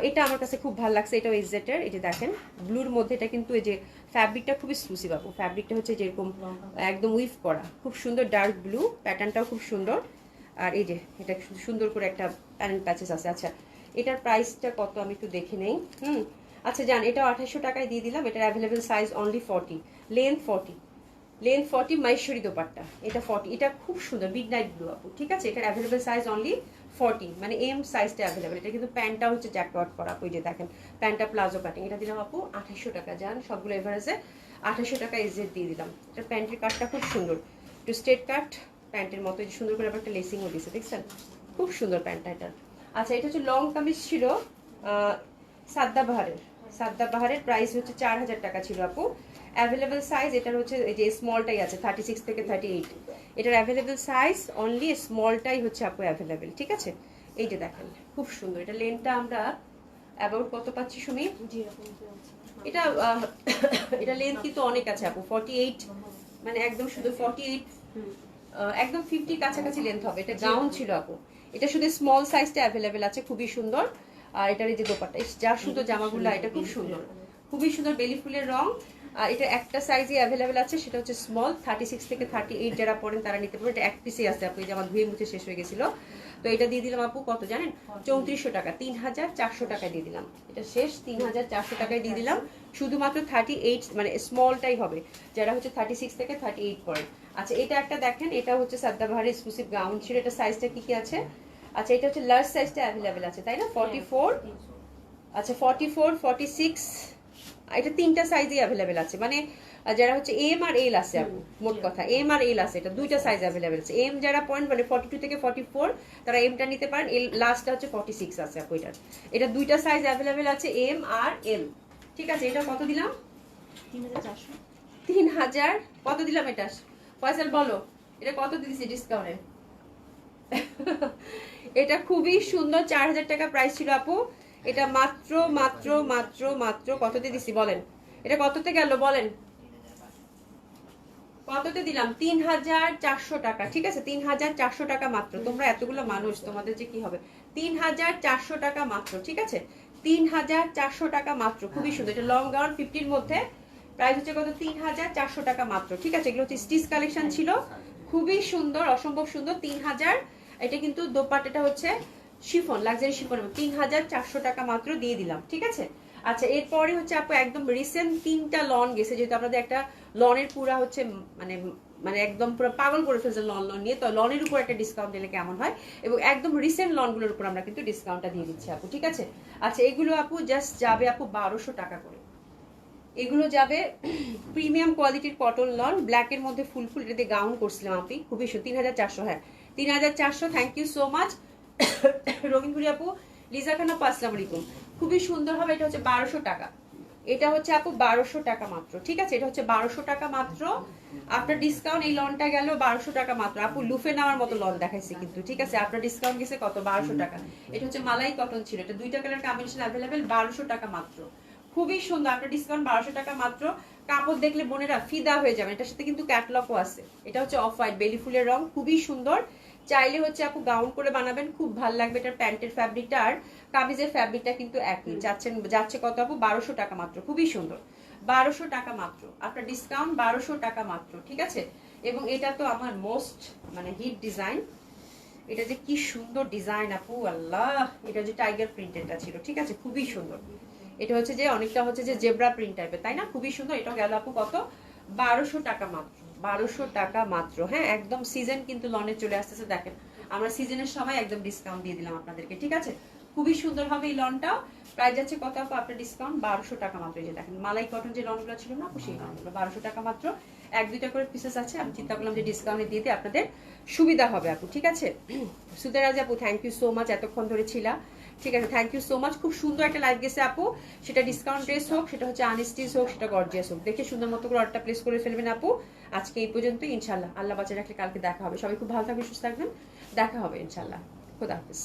এটা আমার কাছে খুব ভালো লাগছে। এটাও এসজেটের। এই যে দেখেন ব্লুর মধ্যে, এটা কিন্তু এই যে ফ্যাব্রিকটা খুবই এক্সক্লুসিভ আপু। ফ্যাব্রিকটা হচ্ছে যেরকম একদম উইভ করা, খুব সুন্দর ডার্ক ব্লু, প্যাটার্নটাও খুব সুন্দর। আর এই যে এটা সুন্দর করে একটা প্যানেল প্যাচেস আছে। আচ্ছা, এটার প্রাইসটা কত আমি একটু দেখে নেই। আচ্ছা জান, এটাও 2800 টাকায় দিয়ে দিলাম। এটার available size only 40, length 40, length 40, Maheshwari dupatta. এটা 40, এটা খুব সুন্দর মিড নাইট ব্লু আপু। ঠিক আছে, এটার অ্যাভেলেবেল সাইজ অনলি 40, মানে এম সাইজটা অ্যাভেলেবেল। এটা কিন্তু প্যান্টটা হচ্ছে জ্যাকওয়ার্ড করা আপু। এই যে দেখেন প্যান্টটা প্লাজো কাটিং। এটা দিলাম আপু 2800 টাকা। জান, সবগুলো এভারেজে 2800 টাকা এসজেড দিয়ে দিলাম। এটা প্যান্টের কাটটা খুব সুন্দর, একটু স্ট্রেট কাট প্যান্টের মতো। যে সুন্দর করে আবার একটা লেসিংও দিয়েছে, দেখছেন খুব সুন্দর প্যান্টটা এটা। আচ্ছা, এটা হচ্ছে লং কামিজ ছিল সাদ্দাবাহারের। সাদ্দাবাহারের প্রাইস হচ্ছে 4000 টাকা ছিল আপু। অ্যাভেলেবেল সাইজ এটার হচ্ছে এই যে স্মলটাই আছে, 36 থেকে 38। এটার অ্যাভেলেবেল সাইজ অনলি স্মলটাই হচ্ছে আপু অ্যাভেলেবেল। ঠিক আছে, এই যে দেখেন খুব সুন্দর। এটা লেন্থটা আমরা অ্যাবাউট কত পাচ্ছি সুমি? এটা এটা লেন্থ কিন্তু অনেক আছে আপু, 48, মানে একদম শুধু 48, একদম 50 কাছাকাছি লেন্থ হবে। এটা গাউন ছিল আপু। এটা শুধু স্মল সাইজটা অ্যাভেলেবেল আছে, খুবই সুন্দর। আর এটার এই যে দোপাট্টা, যা সুন্দর জামাগুলো, এটা খুব সুন্দর, খুবই সুন্দর বেলি ফুলের রং। এটা একটা সাইজে অ্যাভেলেবেল আছে, সেটা হচ্ছে স্মল, 36 থেকে 38 যারা পড়েন তারা নিতে পারেন। এটা এক পিসে আছে আপু, এই যে আমার ধুয়ে মুছে শেষ হয়ে গেছিল। তো এটা দিয়ে দিলাম আপু কত জানেন? 3400 টাকা, 3400 টাকায় দিয়ে দিলাম। এটা শেষ, 3400 টাকায় দিয়ে দিলাম। শুধুমাত্র 38, মানে স্মলটাই হবে যারা হচ্ছে 36 থেকে 38 পড়েন। আচ্ছা, এটা একটা দেখেন, এটা হচ্ছে সাদ্দাবাহারের এক্সক্লুসিভ গাউন ছিল। এটা সাইজটা কি কি আছে? আচ্ছা, এটা হচ্ছে লার্জ সাইজটা অ্যাভেলেবেল আছে, তাই না? 44, আচ্ছা 44, 46, এটা তিনটা সাইজই অ্যাভেলেবেল আছে। মানে যারা হচ্ছে এম আর এল আছে আপু, মোট কথা এম আর এল আছে, এটা দুইটা সাইজ অ্যাভেলেবেল আছে। এম যারা পয়েন্ট মানে 42 থেকে 44 তারা এমটা নিতে পারেন, এল লাস্টটা হচ্ছে 46 আছে আপু। এটা দুইটা সাইজ অ্যাভেলেবেল আছে, এম আর এল। ঠিক আছে, এটা কত দিলাম? 3000 কত দিলাম এটা? ফয়সাল বলো, এটা কত দিয়েছি ডিসকাউন্টে? এটা খুবই সুন্দর, 4000 টাকা প্রাইস ছিল আপু। এটা মাত্র মাত্র মাত্র মাত্র কততে দিছি বলেন? এটা কততে গেল বলেন? কততে দিলাম? 3400 টাকা। ঠিক আছে, 3400 টাকা মাত্র। তোমরা এতগুলো মানুষ, তোমাদের যে কি হবে? 3400 টাকা মাত্র। ঠিক আছে, 3400 টাকা মাত্র। খুবই সুন্দর। এটা লং গাউন 50-র মধ্যে, প্রাইস হচ্ছে কত? 3400 টাকা মাত্র। ঠিক আছে, এগুলো হচ্ছে স্টিচ কালেকশন ছিল, খুবই সুন্দর, অসম্ভব সুন্দর। 3000। এটা কিন্তু দোপাট্টাটা হচ্ছে শিফন, লাক্সারি শিফন। 3400 টাকা মাত্র দিয়ে দিলাম। ঠিক আছে, আচ্ছা এরপরে হচ্ছে আপু একদম রিসেন্ট 3টা লন গেছে, যেহেতু আপনাদের একটা লনের পুরা হচ্ছে মানে মানে একদম পুরো পাগল করে ফেলছে লন নিয়ে। তো লনের উপর একটা ডিসকাউন্ট দিলে কেমন হয়, এবং একদম রিসেন্ট লনগুলোর উপর আমরা কিন্তু ডিসকাউন্টটা দিয়ে দিচ্ছি আপু। ঠিক আছে, আচ্ছা এগুলো আপু জাস্ট যাবে আপু 1200 টাকা করে। এগুলো যাবে প্রিমিয়াম কোয়ালিটির কটন লন, ব্ল্যাকের মধ্যে ফুল ফুল, এটাতে গাউন করছিলাম আপনি, খুবই 3400, হ্যাঁ 3400। থ্যাংক ইউ সো মাচ রবীন্দ্রী আপু, লিজা খান আপু, আসসালামু আলাইকুম। খুবই সুন্দর হবে, এটা হচ্ছে 1200 টাকা, এটা হচ্ছে আপু 1200 টাকা মাত্র, ঠিক আছে, এটা হচ্ছে 1200 টাকা মাত্র। আপনার ডিসকাউন্ট এই লনটা গেল 1200 টাকা মাত্র। আপু লুফে নেওয়ার মতো লন দেখাইছে কিন্তু, ঠিক আছে, আপনার ডিসকাউন্ট গেছে কত, 1200 টাকা। এটা হচ্ছে মালাই কটন ছিল, এটা দুইটা কালার কম্বিনেশন অ্যাভেলেবেল, 1200 টাকা মাত্র। খুবই সুন্দর, আপনার ডিসকাউন্ট 1200 টাকা মাত্র। কাপড় দেখলে বোনেরা ফিদা হয়ে যাবে, এটার সাথে কিন্তু ক্যাটলগও আছে। এটা হচ্ছে অফ হোয়াইট বেলি ফুলের রং, খুবই সুন্দর। চাইলে হচ্ছে আপু গাউন করে বানাবেন, খুব ভালো লাগবে। এটার প্যান্টের ফ্যাব্রিকটা আর কামিজের ফ্যাব্রিকটা কিন্তু একই। যাচ্ছে কত আপু, 1200 টাকা মাত্র, খুবই সুন্দর, 1200 টাকা মাত্র। আপনার ডিসকাউন্ট 1200 টাকা মাত্র, ঠিক আছে। এবং এটা তো আমার মোস্ট মানে হিট ডিজাইন, এটা যে কি সুন্দর ডিজাইন আপু, আল্লাহ, এটা যে টাইগার প্রিন্টেডটা ছিল, ঠিক আছে, খুবই সুন্দর। এটা হচ্ছে যে অনেকটা হচ্ছে যে জেব্রা প্রিন্ট টাইপের, তাই না, খুবই সুন্দর। এটাও গেল আপু কত, 1200 টাকা মাত্র, 1200 টাকা মাত্র। হ্যাঁ, একদম সিজন কিন্তু লনে চলে আসতেছে, দেখেন আমরা সিজনের সময় একদম ডিসকাউন্ট দিয়ে দিলাম আপনাদেরকে, ঠিক আছে। খুবই সুন্দর হবে এই লনটাও। প্রাইস যাচ্ছে কত আপু, আপনার ডিসকাউন্ট 1200 টাকা মাত্র। এই যে দেখেন মালাই কটন যে লনগুলো ছিল না আপু, সেই লনগুলো 1200 টাকা মাত্র। এক দুইটা করে পিসেস আছে, আমি চিন্তা করলাম যে ডিসকাউন্টে দিয়ে দিয়ে আপনাদের সুবিধা হবে আপু, ঠিক আছে। সুদেরাজ আপু, থ্যাংক ইউ সো মাচ, এতক্ষণ ধরে ছিলা, ঠিক আছে, থ্যাংক ইউ সো মাচ। খুব সুন্দর একটা লাইভ গেছে আপু, সেটা ডিসকাউন্ট ড্রেস হোক, সেটা হচ্ছে আনস্টিচ হোক, সেটা গর্জিয়াস হোক, দেখে সুন্দর মতো করে অর্ডারটা প্লেস করে ফেলবেন আপু। আজকে এই পর্যন্তই, ইনশাল্লাহ আল্লাহ বাঁচিয়ে রাখলে কালকে দেখা হবে। সবাই খুব ভালো থাকবেন, সুস্থ থাকবেন, দেখা হবে ইনশাল্লাহ। খোদা হাফিজ।